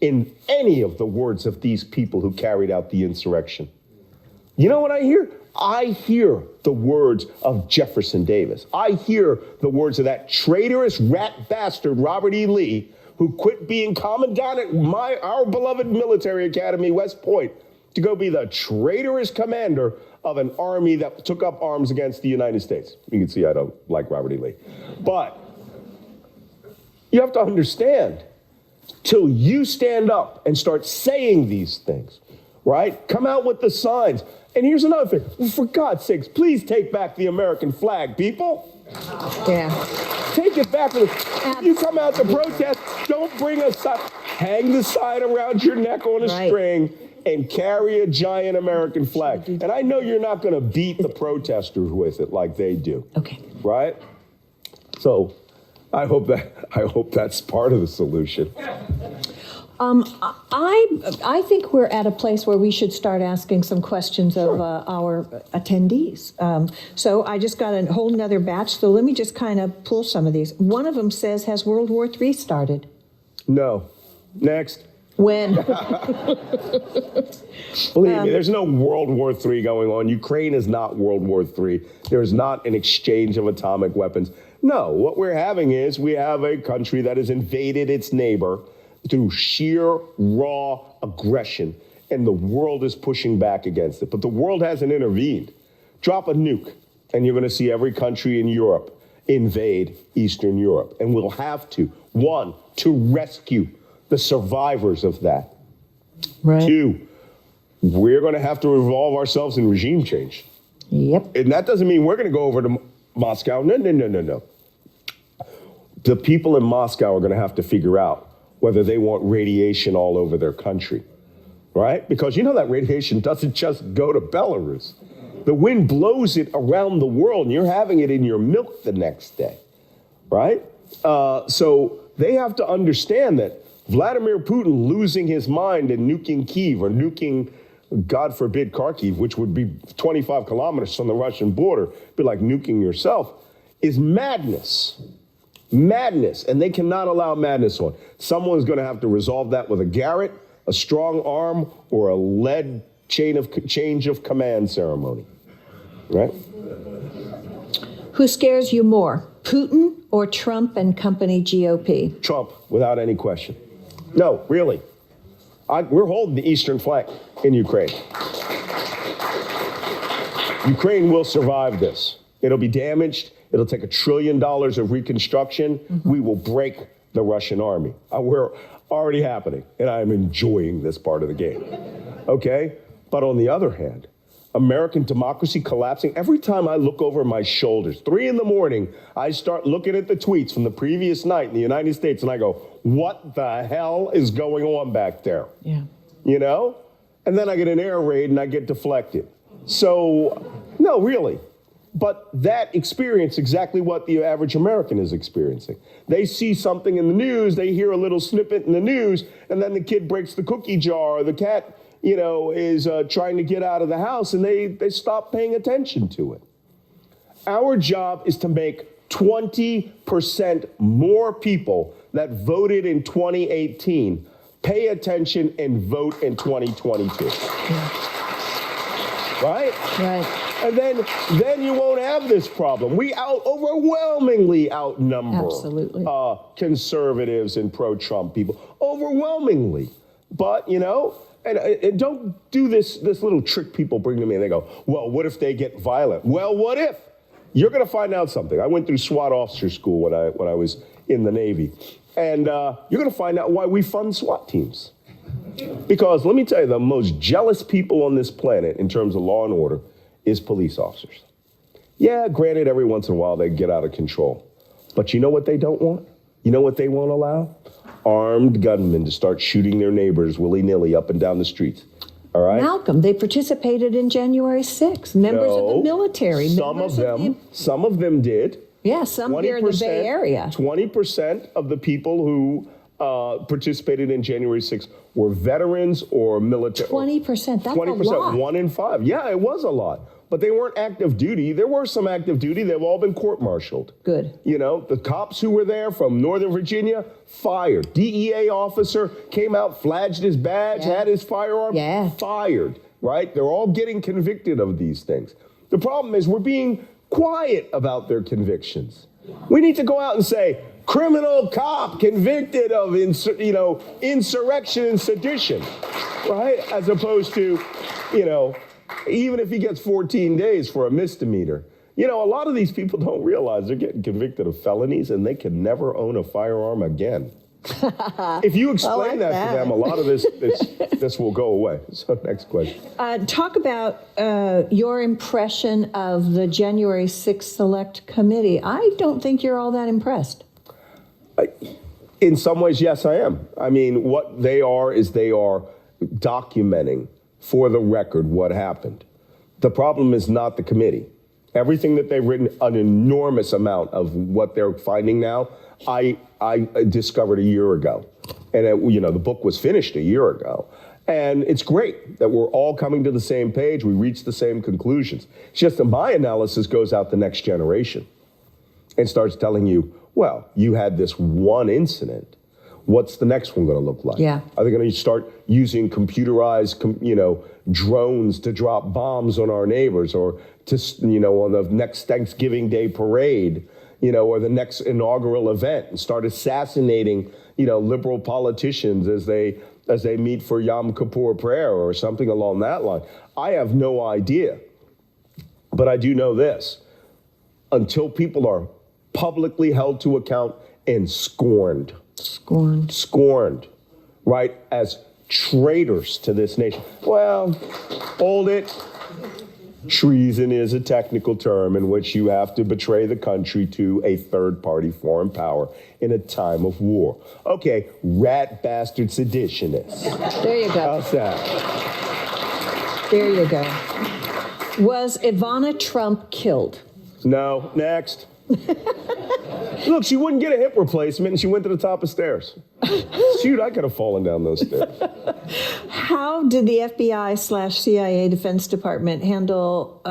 in any of the words of these people who carried out the insurrection. You know what I hear? I hear the words of Jefferson Davis. I hear the words of that traitorous rat bastard, Robert E. Lee, who quit being commandant at our beloved military academy, West Point, to go be the traitorous commander of an army that took up arms against the United States. You can see I don't like Robert E. Lee. But you have to understand, till you stand up and start saying these things, right? Come out with the signs. And here's another thing. Well, for God's sakes, please take back the American flag, people. Yeah. Take it back. If you come out to protest, don't bring a sign. Hang the sign around your neck on a string and carry a giant American flag. And I know you're not going to beat the protesters with it like they do. Okay. Right? So I hope that's part of the solution. I think we're at a place where we should start asking some questions of our attendees. So I just got a whole nother batch, so let me just kind of pull some of these. One of them says, has World War III started? No. Next. When? Believe me, there's no World War III going on. Ukraine is not World War III. There is not an exchange of atomic weapons. No, what we're having is we have a country that has invaded its neighbor through sheer, raw aggression, and the world is pushing back against it. But the world hasn't intervened. Drop a nuke, and you're going to see every country in Europe invade Eastern Europe. And we'll have to, 1, to rescue the survivors of that. Right. 2, we're going to have to involve ourselves in regime change. Yep. And that doesn't mean we're going to go over to Moscow. No. The people in Moscow are going to have to figure out whether they want radiation all over their country, right? Because you know that radiation doesn't just go to Belarus. The wind blows it around the world, and you're having it in your milk the next day, right? So they have to understand that Vladimir Putin losing his mind and nuking Kyiv or nuking, God forbid, Kharkiv, which would be 25 kilometers from the Russian border, be like nuking yourself, is madness. Madness, and they cannot allow madness on. Someone's going to have to resolve that with a Garrett, a strong arm, or a lead change of command ceremony, right? Who scares you more, Putin or Trump and company GOP? Trump, without any question. No, really. We're holding the eastern flank in Ukraine. Ukraine will survive this. It'll be damaged. It'll take $1 trillion of reconstruction. We will break the Russian army. We're already happening, and I'm enjoying this part of the game. Okay? But on the other hand, American democracy collapsing. Every time I look over my shoulders, 3 a.m, I start looking at the tweets from the previous night in the United States, and I go, what the hell is going on back there? Yeah. You know? And then I get an air raid and I get deflected. So, no, really. But that experience exactly what the average American is experiencing. They see something in the news, they hear a little snippet in the news, and then the kid breaks the cookie jar, or the cat, is trying to get out of the house, and they stop paying attention to it. Our job is to make 20% more people that voted in 2018 pay attention and vote in 2022. Yeah. Right? Right. And then you won't have this problem. We overwhelmingly outnumber Absolutely. Conservatives and pro-Trump people. Overwhelmingly. But, and don't do this little trick people bring to me, and they go, well, what if they get violent? Well, what if? You're going to find out something. I went through SWAT officer school when I was in the Navy. And you're going to find out why we fund SWAT teams. Because let me tell you, the most jealous people on this planet in terms of law and order is police officers. Yeah, granted, every once in a while they get out of control. But you know what they don't want? You know what they won't allow? Armed gunmen to start shooting their neighbors willy-nilly up and down the streets. All right? Malcolm, they participated in January 6th. Members of the military. Some of them did. Yeah, some here in the Bay Area. 20% of the people who participated in January 6th were veterans or military. 20%, that's 20%, a lot. 1 in 5. Yeah, it was a lot. But they weren't active duty. There were some active duty. They've all been court-martialed. Good. The cops who were there from Northern Virginia, fired. DEA officer came out, flashed his badge, had his firearm, fired, right? They're all getting convicted of these things. The problem is we're being quiet about their convictions. We need to go out and say, criminal cop convicted of insurrection and sedition, right? As opposed to, even if he gets 14 days for a misdemeanor. A lot of these people don't realize they're getting convicted of felonies and they can never own a firearm again. If you explain that to them, a lot of this will go away. So next question. Talk about your impression of the January 6th Select Committee. I don't think you're all that impressed. In some ways, yes, I am. I mean, what they are is they are documenting for the record what happened. The problem is not the committee. Everything that they've written, an enormous amount of what they're finding now, I discovered a year ago. And, the book was finished a year ago. And it's great that we're all coming to the same page. We reach the same conclusions. It's just that my analysis goes out the next generation and starts telling you, well, you had this one incident. What's the next one going to look like? Yeah. Are they going to start using computerized, drones to drop bombs on our neighbors, or to, on the next Thanksgiving Day parade, or the next inaugural event, and start assassinating, liberal politicians as they meet for Yom Kippur prayer or something along that line? I have no idea. But I do know this. Until people are publicly held to account and scorned, right, as traitors to this nation. Well, hold it. Treason is a technical term in which you have to betray the country to a third-party foreign power in a time of war. Okay, rat bastard seditionists. There you go. How's that? There you go. Was Ivana Trump killed? No. Next. Look, she wouldn't get a hip replacement, and she went to the top of stairs. Shoot, I could have fallen down those stairs. How did the FBI/CIA Defense Department handle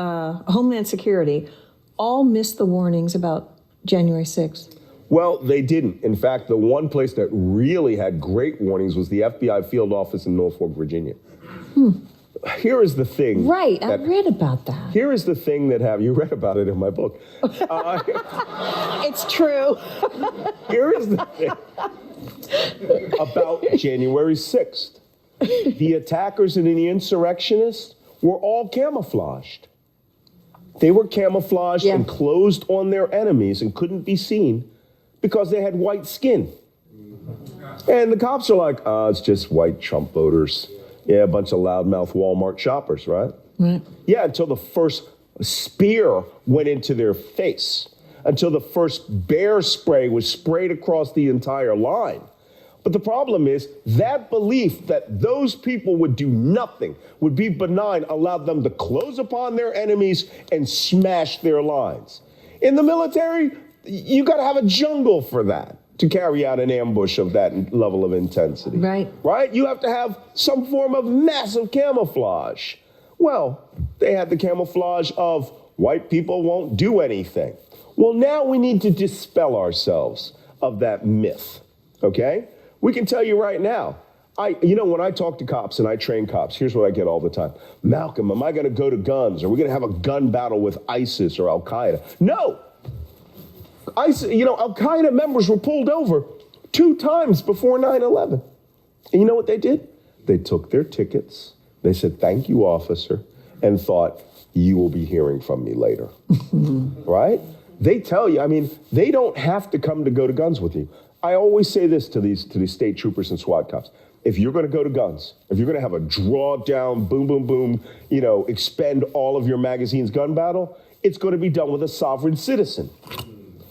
Homeland Security? All missed the warnings about January 6th. Well, they didn't. In fact, the one place that really had great warnings was the FBI field office in Norfolk, Virginia. Here is the thing. Right, I read about that. Here is the thing that you read about it in my book. It's true. Here is the thing about January 6th. the attackers and the insurrectionists were all camouflaged. They were camouflaged and closed on their enemies and couldn't be seen because they had white skin. And the cops are like, it's just white Trump voters. Yeah, a bunch of loudmouth Walmart shoppers, right? Right. Yeah, until the first spear went into their face, until the first bear spray was sprayed across the entire line. But the problem is that belief that those people would do nothing, would be benign, allowed them to close upon their enemies and smash their lines. In the military, you got to have a jungle for that to carry out an ambush of that level of intensity. Right. Right? You have to have some form of massive camouflage. Well, they had the camouflage of white people won't do anything. Well, now we need to dispel ourselves of that myth, okay? We can tell you right now, when I talk to cops and I train cops, here's what I get all the time. Malcolm, am I going to go to guns? Are we going to have a gun battle with ISIS or Al-Qaeda? No. Al-Qaeda members were pulled over 2 times before 9/11. And you know what they did? They took their tickets. They said, thank you, officer, and thought, you will be hearing from me later. Right? They tell you, they don't have to come to go to guns with you. I always say this to these state troopers and SWAT cops. If you're going to go to guns, if you're going to have a draw down, boom, boom, boom, expend all of your magazine's gun battle, it's going to be done with a sovereign citizen.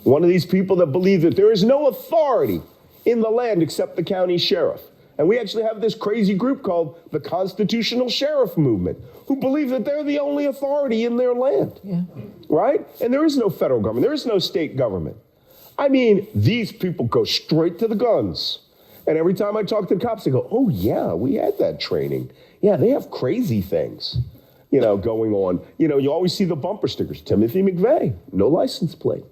One of these people that believe that there is no authority in the land except the county sheriff. And we actually have this crazy group called the Constitutional Sheriff Movement, who believe that they're the only authority in their land. Yeah. Right? And there is no federal government. There is no state government. These people go straight to the guns. And every time I talk to the cops, they go, oh, yeah, we had that training. Yeah, they have crazy things, going on. You always see the bumper stickers. Timothy McVeigh, no license plate,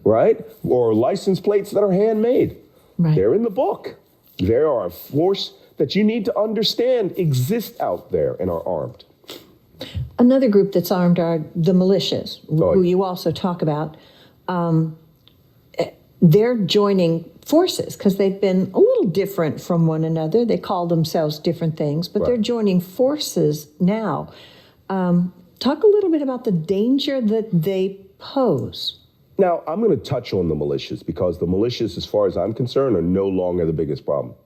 right? Or license plates that are handmade. Right. They're in the book. There are a force that you need to understand exists out there and are armed. Another group that's armed are the militias, who you also talk about. They're joining forces because they've been a little different from one another. They call themselves different things, but they're joining forces now. Talk a little bit about the danger that they pose. Now, I'm going to touch on the militias because the militias, as far as I'm concerned, are no longer the biggest problem.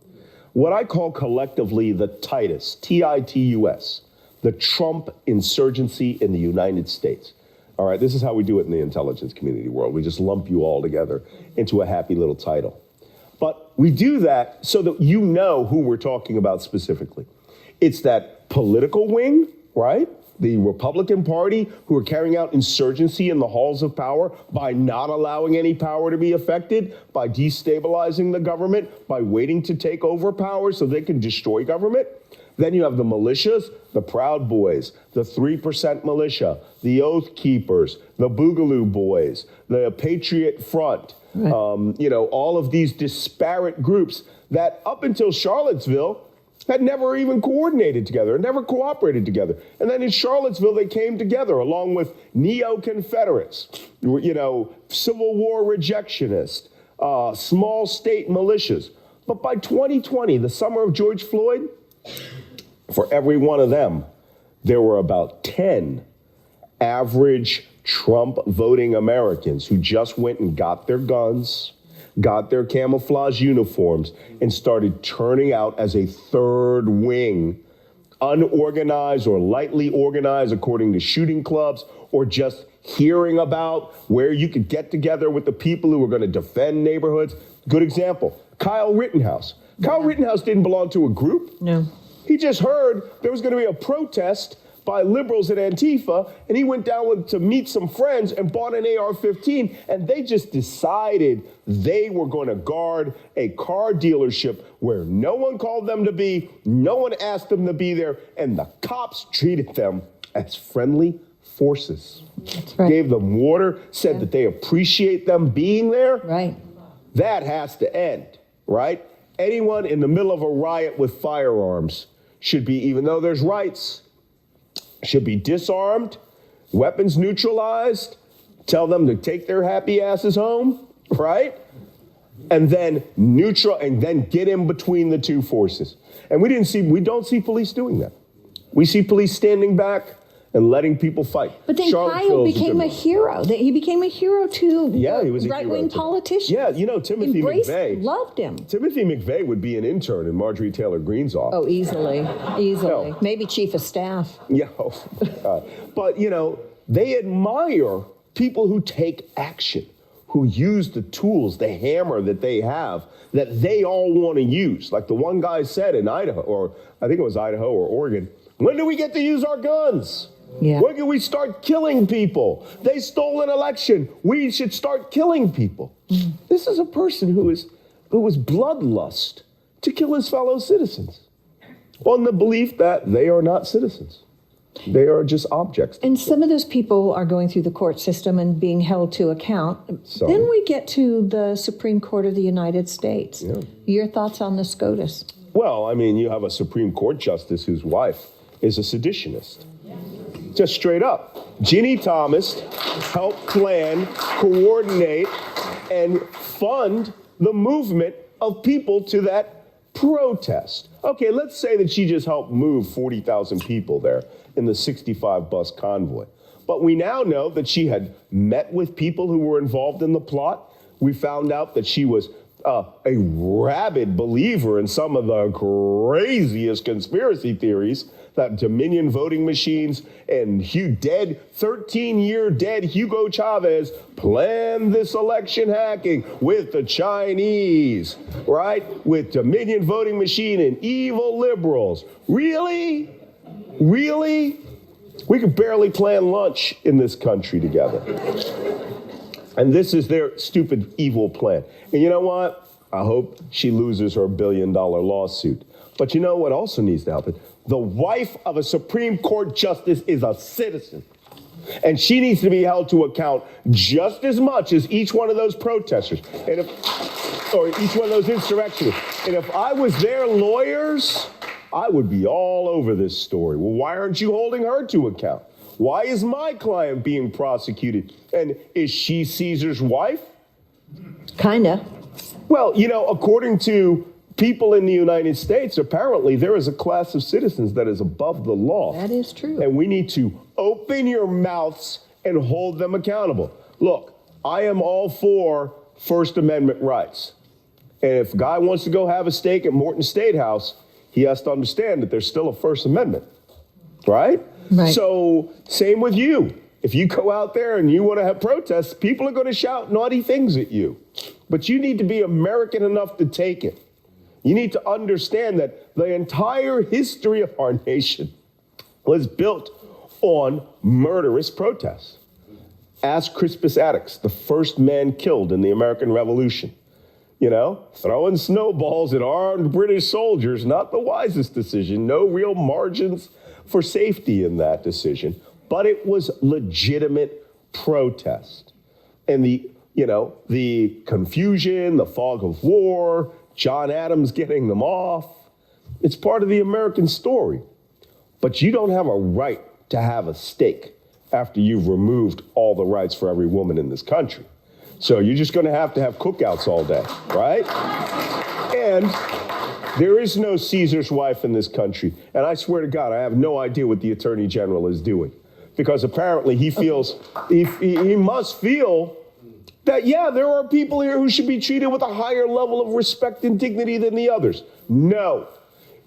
What I call collectively the TITUS, T-I-T-U-S, the Trump insurgency in the United States. All right, this is how we do it in the intelligence community world. We just lump you all together into a happy little title. But we do that so that you know who we're talking about specifically. It's that political wing, right? The Republican Party, who are carrying out insurgency in the halls of power by not allowing any power to be affected, by destabilizing the government, by waiting to take over power so they can destroy government. Then you have the militias, the Proud Boys, the 3% militia, the Oath Keepers, the Boogaloo Boys, the Patriot Front, right. All of these disparate groups that up until Charlottesville had never even coordinated together, never cooperated together. And then in Charlottesville, they came together along with neo-Confederates, Civil War rejectionists, small state militias. But by 2020, the summer of George Floyd, for every one of them, there were about 10 average Trump voting Americans who just went and got their guns, got their camouflage uniforms, and started turning out as a third wing, unorganized or lightly organized according to shooting clubs, or just hearing about where you could get together with the people who were going to defend neighborhoods. Good example, Kyle Rittenhouse. Kyle Rittenhouse didn't belong to a group. No. He just heard there was going to be a protest by liberals at Antifa, and he went down to meet some friends and bought an AR-15, and they just decided they were going to guard a car dealership where no one called them to be, no one asked them to be there, and the cops treated them as friendly forces. That's right. Gave them water, said that they appreciate them being there. Right. That has to end, right? Anyone in the middle of a riot with firearms should be, even though there's rights, should be disarmed, weapons neutralized, tell them to take their happy asses home, right? and then neutral, and then get in between the two forces. And we don't see police doing that. We see police standing back and letting people fight. But then Kyle became a hero. He became a hero to he was a right-wing politicians. Yeah, Timothy McVeigh. Loved him. Timothy McVeigh would be an intern in Marjorie Taylor Greene's office. Oh, easily. No. Maybe chief of staff. Yeah, but they admire people who take action, who use the tools, the hammer that they have, that they all want to use. Like the one guy said in Idaho, or I think it was Idaho or Oregon, when do we get to use our guns? Yeah. When can we start killing people? They stole an election. We should start killing people. This is a person who was bloodlust to kill his fellow citizens on the belief that they are not citizens. They are just objects. And some of those people are going through the court system and being held to account. Then we get to the Supreme Court of the United States. Yeah. Your thoughts on the SCOTUS? Well, I mean, you have a Supreme Court justice whose wife is a seditionist. Just straight up. Ginny Thomas helped plan, coordinate, and fund the movement of people to that protest. Okay, let's say that she just helped move 40,000 people there in the 65 bus convoy. But we now know that she had met with people who were involved in the plot. We found out that she was a rabid believer in some of the craziest conspiracy theories, that Dominion voting machines and 13-year dead Hugo Chavez planned this election hacking with the Chinese, right? With Dominion voting machine and evil liberals. Really? Really? We could barely plan lunch in this country together. And this is their stupid, evil plan. And you know what? I hope she loses her $1 billion lawsuit. But you know what also needs to happen? The wife of a Supreme Court justice is a citizen. And she needs to be held to account just as much as each one of those protesters, or each one of those insurrectionists. And if I was their lawyers, I would be all over this story. Well, why aren't you holding her to account? Why is my client being prosecuted? And is she Caesar's wife? Kinda. Well, according to people in the United States, apparently there is a class of citizens that is above the law. That is true. And we need to open your mouths and hold them accountable. Look, I am all for First Amendment rights. And if a guy wants to go have a steak at Morton State House, he has to understand that there's still a First Amendment, right? Right. So same with you. If you go out there and you want to have protests, people are going to shout naughty things at you. But you need to be American enough to take it. You need to understand that the entire history of our nation was built on murderous protests. Ask Crispus Attucks, the first man killed in the American Revolution. Throwing snowballs at armed British soldiers, not the wisest decision. No real margins for safety in that decision. But it was legitimate protest. And the confusion, the fog of war, John Adams getting them off, it's part of the American story. But you don't have a right to have a steak after you've removed all the rights for every woman in this country. So you're just going to have cookouts all day, right? And there is no Caesar's wife in this country. And I swear to God, I have no idea what the Attorney General is doing. Because apparently he feels, he must feel that, there are people here who should be treated with a higher level of respect and dignity than the others. No.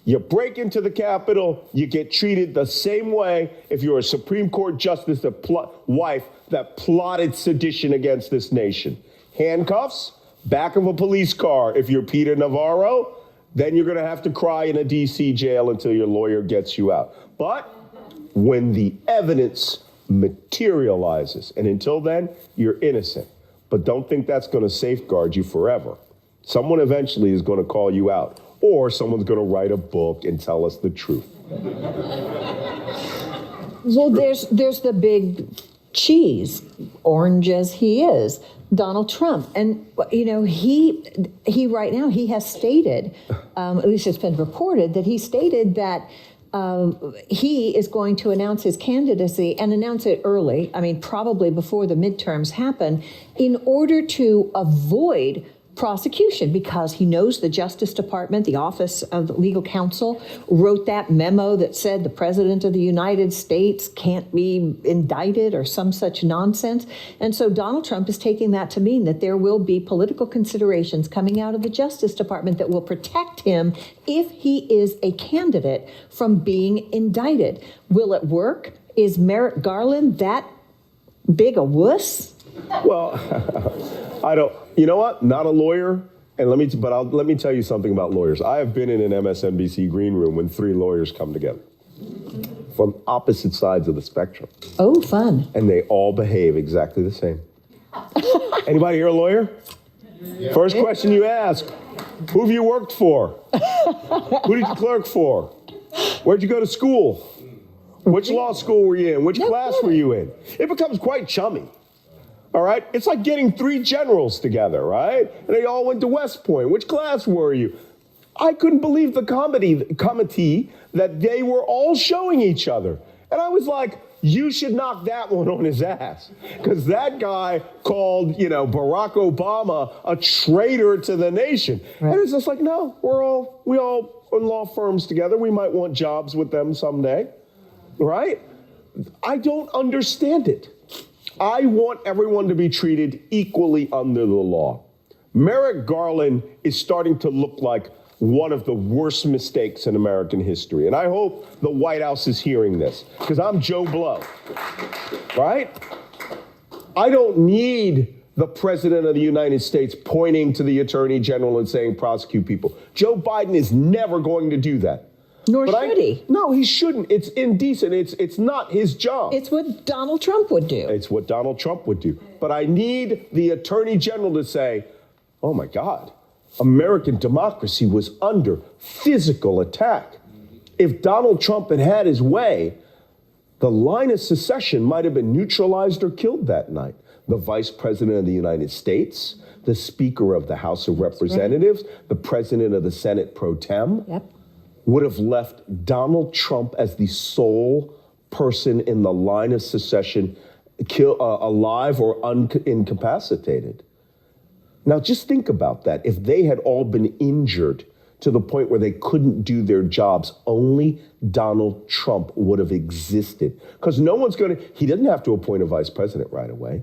You break into the Capitol, you get treated the same way if you're a Supreme Court justice, wife that plotted sedition against this nation. Handcuffs, back of a police car. If you're Peter Navarro, then you're going to have to cry in a D.C. jail until your lawyer gets you out. But when the evidence materializes, and until then, you're innocent. But don't think that's going to safeguard you forever. Someone eventually is going to call you out, or someone's going to write a book and tell us the truth. Well, there's the big cheese, orange as he is, Donald Trump. And, he right now, he has stated, at least it's been reported, that he stated that he is going to announce his candidacy and announce it early, probably before the midterms happen, in order to avoid prosecution because he knows the Justice Department, the Office of Legal Counsel, wrote that memo that said the President of the United States can't be indicted or some such nonsense. And so Donald Trump is taking that to mean that there will be political considerations coming out of the Justice Department that will protect him if he is a candidate from being indicted. Will it work? Is Merrick Garland that big a wuss? Well, I don't. You know what? Not a lawyer. And let me tell you something about lawyers. I have been in an MSNBC green room when 3 lawyers come together from opposite sides of the spectrum. Oh, fun. And they all behave exactly the same. Anybody here a lawyer? Yeah. First question you ask, who have you worked for? Who did you clerk for? Where'd you go to school? Which law school were you in? Which class were you in? It becomes quite chummy. All right? It's like getting 3 generals together, right? And they all went to West Point. Which class were you? I couldn't believe the committee that they were all showing each other. And I was like, you should knock that one on his ass. Because that guy called, Barack Obama a traitor to the nation. Right. And it's just like, no, we all in law firms together. We might want jobs with them someday. Right? I don't understand it. I want everyone to be treated equally under the law. Merrick Garland is starting to look like one of the worst mistakes in American history. And I hope the White House is hearing this, because I'm Joe Blow, right? I don't need the President of the United States pointing to the Attorney General and saying, prosecute people. Joe Biden is never going to do that. Nor should he. No, he shouldn't. It's indecent. It's not his job. It's what Donald Trump would do. It's what Donald Trump would do. But I need the Attorney General to say, oh my God, American democracy was under physical attack. If Donald Trump had had his way, the line of secession might have been neutralized or killed that night. The Vice President of the United States, the Speaker of the House of Representatives, the President of the Senate pro tem. Yep. Would have left Donald Trump as the sole person in the line of secession alive or incapacitated. Now, just think about that. If they had all been injured to the point where they couldn't do their jobs, only Donald Trump would have existed. Because he doesn't have to appoint a vice president right away.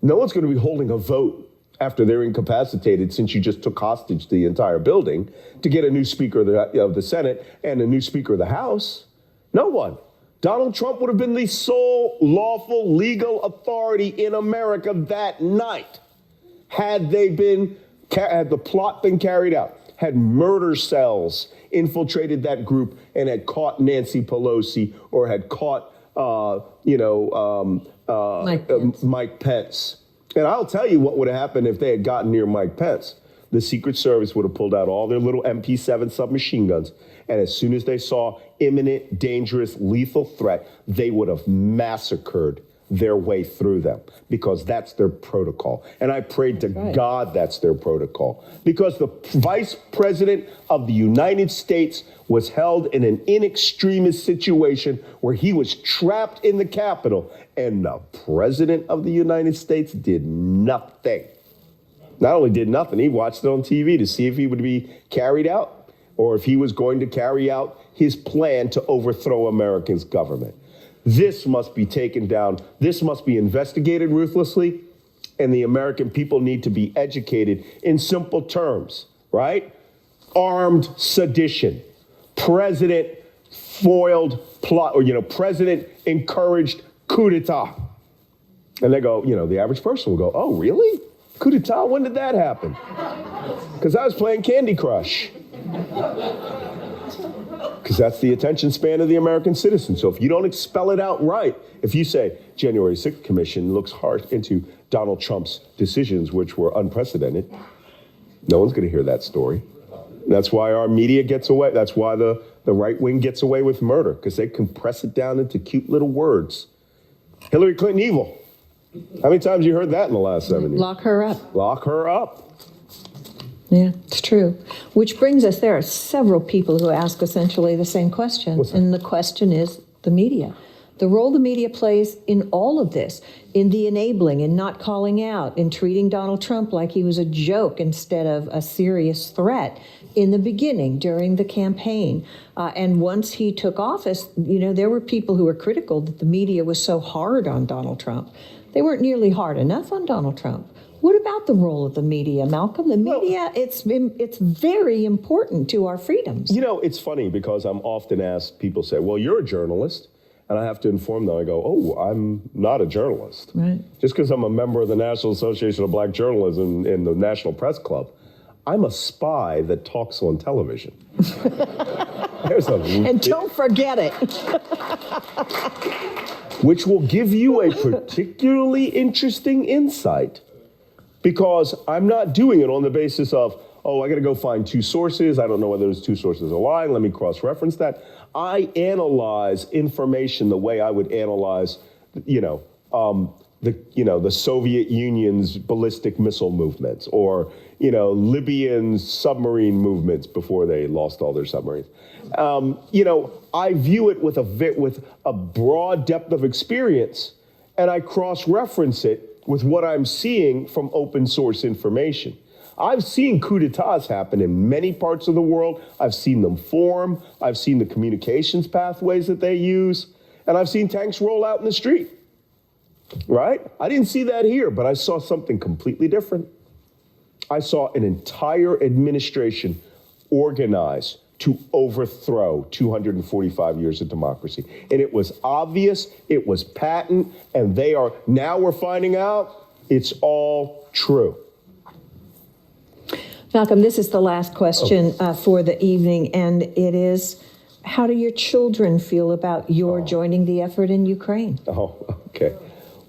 No one's going to be holding a vote after they're incapacitated, since you just took hostage the entire building, to get a new Speaker of the Senate and a new Speaker of the House. No one. Donald Trump would have been the sole lawful legal authority in America that night. Had the plot been carried out, had murder cells infiltrated that group and had caught Nancy Pelosi or had caught, Mike Pence. And I'll tell you what would have happened if they had gotten near Mike Pence. The Secret Service would have pulled out all their little MP7 submachine guns. And as soon as they saw imminent, dangerous, lethal threat, they would have massacred their way through them, because that's their protocol. And I prayed to God that's their protocol, because the Vice President of the United States was held in an in extremis situation where he was trapped in the Capitol, and the President of the United States did nothing. Not only did nothing, he watched it on TV to see if he would be carried out or if he was going to carry out his plan to overthrow America's government. This must be taken down. This must be investigated ruthlessly. And the American people need to be educated in simple terms, right? Armed sedition. President foiled plot, or, President encouraged coup d'etat. And they go, the average person will go, oh, really? Coup d'etat? When did that happen? Because I was playing Candy Crush. Because that's the attention span of the American citizen. So if you don't expel it outright, if you say January 6th Commission looks hard into Donald Trump's decisions, which were unprecedented, no one's going to hear that story. That's why our media gets away. That's why the right wing gets away with murder, because they compress it down into cute little words. Hillary Clinton evil. How many times have you heard that in the last 7 years? Lock her up. Lock her up. Yeah, it's true. Which brings us, there are several people who ask essentially the same question. And the question is the media. the role the media plays in all of this, in the enabling, in not calling out, in treating Donald Trump like he was a joke instead of a serious threat in the beginning, during the campaign. And once he took office, there were people who were critical that the media was so hard on Donald Trump. They weren't nearly hard enough on Donald Trump. What about the role of the media, Malcolm? The media, it's very important to our freedoms. It's funny because I'm often asked, people say, well, you're a journalist. And I have to inform them. I go, oh, I'm not a journalist. Right. Just because I'm a member of the National Association of Black Journalists in the National Press Club, I'm a spy that talks on television. And don't forget it. Which will give you a particularly interesting insight, because I'm not doing it on the basis of, I got to go find two sources. I don't know whether those two sources are lying. Let me cross-reference that. I analyze information the way I would analyze, the Soviet Union's ballistic missile movements, or Libyan submarine movements before they lost all their submarines. I view it with a broad depth of experience, and I cross-reference it with what I'm seeing from open source information. I've seen coups d'etats happen in many parts of the world. I've seen them form. I've seen the communications pathways that they use. And I've seen tanks roll out in the street, right? I didn't see that here, but I saw something completely different. I saw an entire administration organized to overthrow 245 years of democracy. And it was obvious, it was patent, and now we're finding out it's all true. Malcolm, this is the last question for the evening, and it is, how do your children feel about your joining the effort in Ukraine? Oh, okay.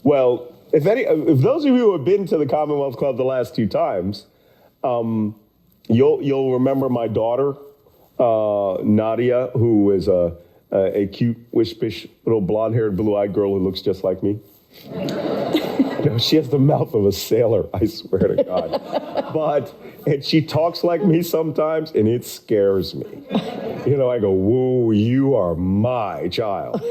Well, if those of you who have been to the Commonwealth Club the last two times, you'll remember my daughter, Nadia, who is a cute, wish-bish little blonde-haired, blue-eyed girl who looks just like me. She has the mouth of a sailor, I swear to God. And she talks like me sometimes, and it scares me. I go, whoa, you are my child.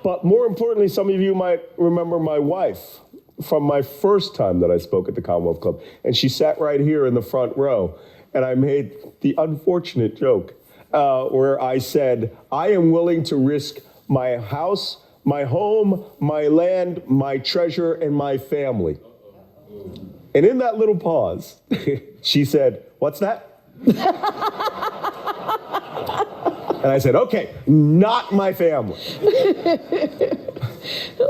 But more importantly, some of you might remember my wife from my first time that I spoke at the Commonwealth Club. And she sat right here in the front row. And I made the unfortunate joke where I said, I am willing to risk my house, my home, my land, my treasure, and my family. And in that little pause, she said, what's that? And I said, okay, not my family.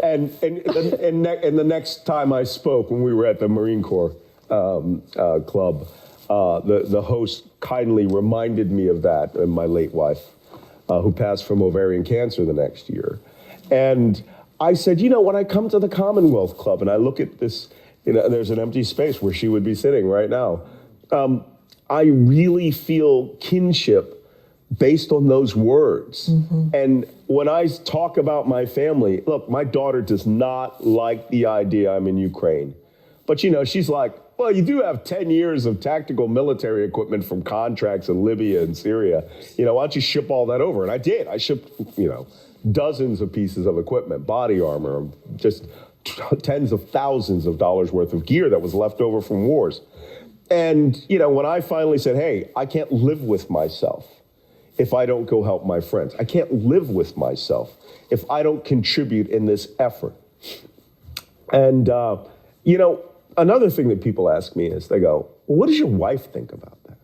And the next time I spoke, when we were at the Marine Corps Club, the host kindly reminded me of that, and my late wife, who passed from ovarian cancer the next year. And I said, when I come to the Commonwealth Club and I look at this, there's an empty space where she would be sitting right now. I really feel kinship based on those words. Mm-hmm. And when I talk about my family, look, my daughter does not like the idea I'm in Ukraine. But, she's like, well, you do have 10 years of tactical military equipment from contracts in Libya and Syria. Why don't you ship all that over? And I did. I shipped, dozens of pieces of equipment, body armor, just tens of thousands of dollars worth of gear that was left over from wars. And, when I finally said, hey, I can't live with myself if I don't go help my friends. I can't live with myself if I don't contribute in this effort. And, another thing that people ask me is, they go, well, what does your wife think about that?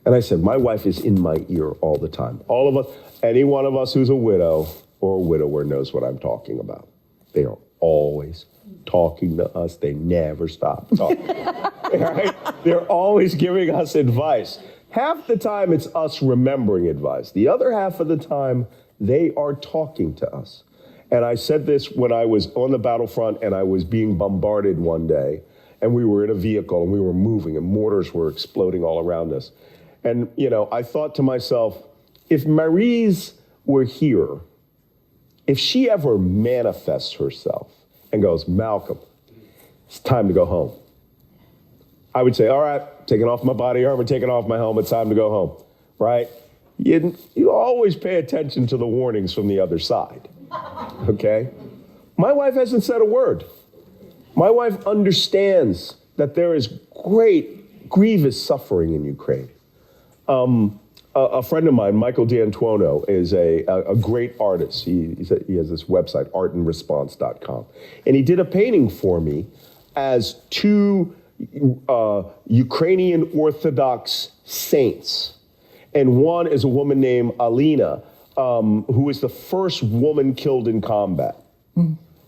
And I said, my wife is in my ear all the time. All of us, any one of us who's a widow or a widower knows what I'm talking about. They are always talking to us. They never stop talking. Right? They're always giving us advice. Half the time it's us remembering advice. The other half of the time, they are talking to us. And I said this when I was on the battlefront and I was being bombarded one day, and we were in a vehicle and we were moving and mortars were exploding all around us. And, I thought to myself, if Maryse were here, if she ever manifests herself and goes, Malcolm, it's time to go home, I would say, all right, taking off my body armor, taking off my helmet, time to go home, right? You always pay attention to the warnings from the other side. okay? My wife hasn't said a word. My wife understands that there is great, grievous suffering in Ukraine. A friend of mine, Michael D'Antuono, is a great artist. He has this website, artandresponse.com. And he did a painting for me as two Ukrainian Orthodox saints. And one is a woman named Alina, who was the first woman killed in combat.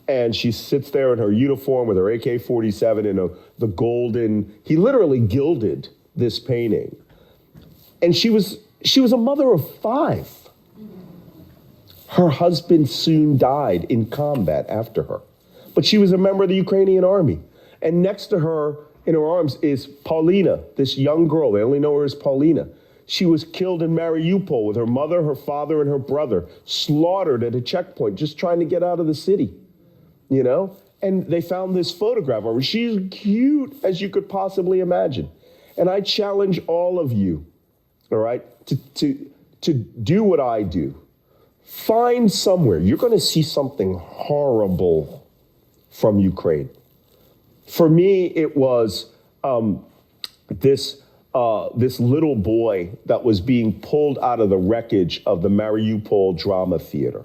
And she sits there in her uniform with her AK-47 and the golden, he literally gilded this painting. And she was a mother of 5. Her husband soon died in combat after her. But she was a member of the Ukrainian army. And next to her in her arms is Paulina, this young girl. They only know her as Paulina. She was killed in Mariupol with her mother, her father, and her brother, slaughtered at a checkpoint, just trying to get out of the city, you know? And they found this photograph of her. She's cute as you could possibly imagine. And I challenge all of you, all right, to do what I do. Find somewhere. You're going to see something horrible from Ukraine. For me, it was this little boy that was being pulled out of the wreckage of the Mariupol Drama Theater.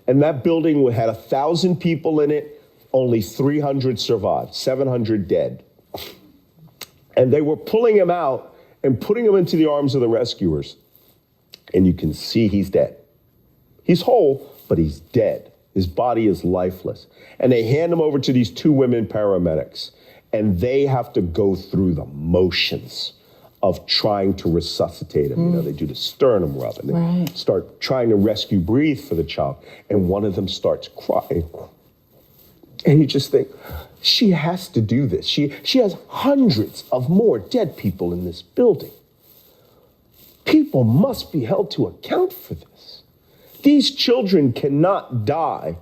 And that building had 1,000 people in it. Only 300 survived, 700 dead. And they were pulling him out and putting him into the arms of the rescuers. And you can see he's dead. He's whole, but he's dead. His body is lifeless. And they hand him over to these 2 women paramedics. And they have to go through the motions of trying to resuscitate him. You know, they do the sternum rub and they start trying to rescue breathe for the child. And one of them starts crying. And you just think, she has to do this. She has hundreds of more dead people in this building. People must be held to account for this. These children cannot die,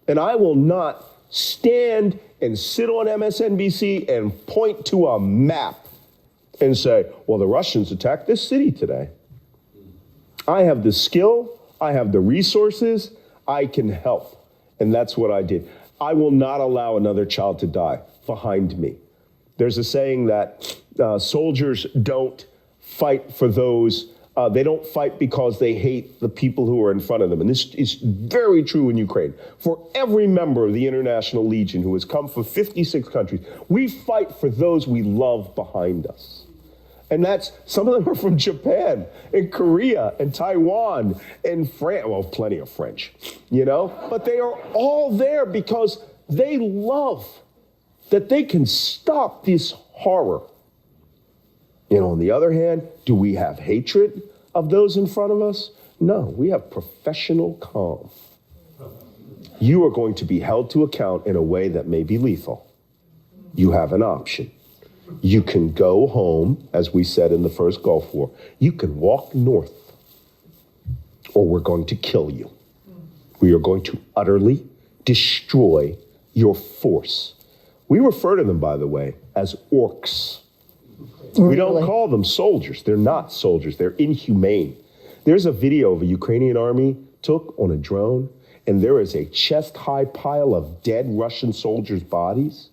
and I will not stand and sit on MSNBC and point to a map and say, well, the Russians attacked this city today. I have the skill, I have the resources, I can help. And that's what I did. I will not allow another child to die behind me. There's a saying that soldiers don't fight for those, they don't fight because they hate the people who are in front of them. And this is very true in Ukraine. For every member of the International Legion who has come from 56 countries, we fight for those we love behind us. And that's, some of them are from Japan and Korea and Taiwan and France, well, plenty of French, you know? But they are all there because they love that they can stop this horror. You know, on the other hand, do we have hatred of those in front of us? No, we have professional calm. You are going to be held to account in a way that may be lethal. You have an option. You can go home, as we said in the first Gulf War. You can walk north, or we're going to kill you. We are going to utterly destroy your force. We refer to them, by the way, as orcs. We don't call them soldiers. They're not soldiers. They're inhumane. There's a video of a Ukrainian army took on a drone, and there is a chest-high pile of dead Russian soldiers' bodies.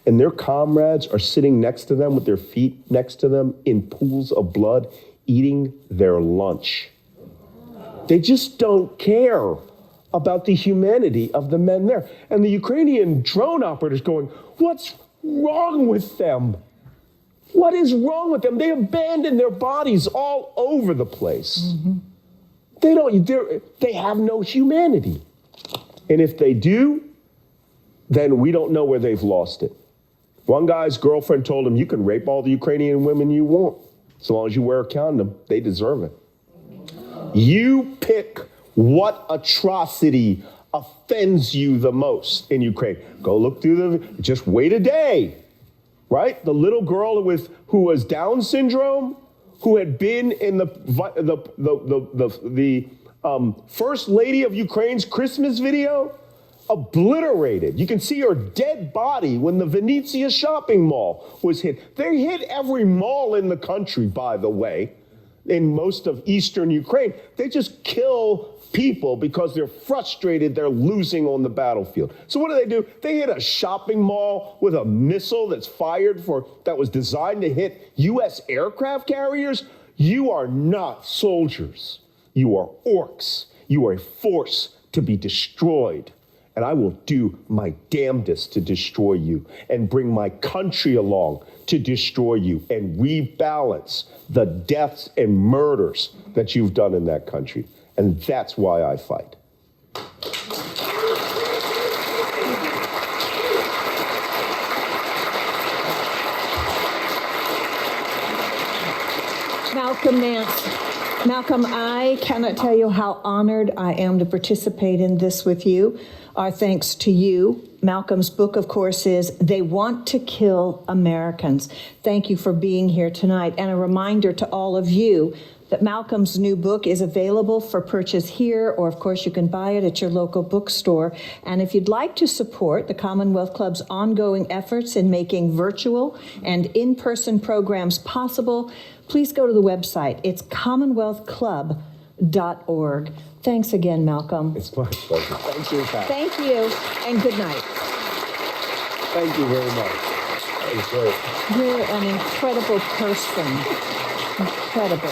And their comrades are sitting next to them with their feet next to them in pools of blood, eating their lunch. They just don't care about the humanity of the men there. And the Ukrainian drone operators going, what's wrong with them? What is wrong with them? They abandon their bodies all over the place. They have no humanity. And if they do, then we don't know where they've lost it. One guy's girlfriend told him, you can rape all the Ukrainian women you want, as long as you wear a condom. They deserve it. You pick what atrocity offends you the most in Ukraine. Go look through just wait a day, right? The little girl who was Down syndrome, who had been in the First Lady of Ukraine's Christmas video, obliterated. You can see her dead body when the Venezia shopping mall was hit. They hit every mall in the country, by the way, in most of eastern Ukraine. They just kill people because they're frustrated they're losing on the battlefield. So what do? They hit a shopping mall with a missile that was designed to hit U.S. aircraft carriers? You are not soldiers. You are orcs. You are a force to be destroyed. And I will do my damnedest to destroy you and bring my country along to destroy you and rebalance the deaths and murders that you've done in that country. And that's why I fight. Malcolm Nance. Malcolm, I cannot tell you how honored I am to participate in this with you. Our thanks to you. Malcolm's book, of course, is They Want to Kill Americans. Thank you for being here tonight. And a reminder to all of you that Malcolm's new book is available for purchase here, or of course you can buy it at your local bookstore. And if you'd like to support the Commonwealth Club's ongoing efforts in making virtual and in-person programs possible, please go to the website. It's commonwealthclub.org. Thanks again, Malcolm. It's my pleasure. Thank you, Pat. Thank you, and good night. Thank you very much. That was great. You're an incredible person. Incredible.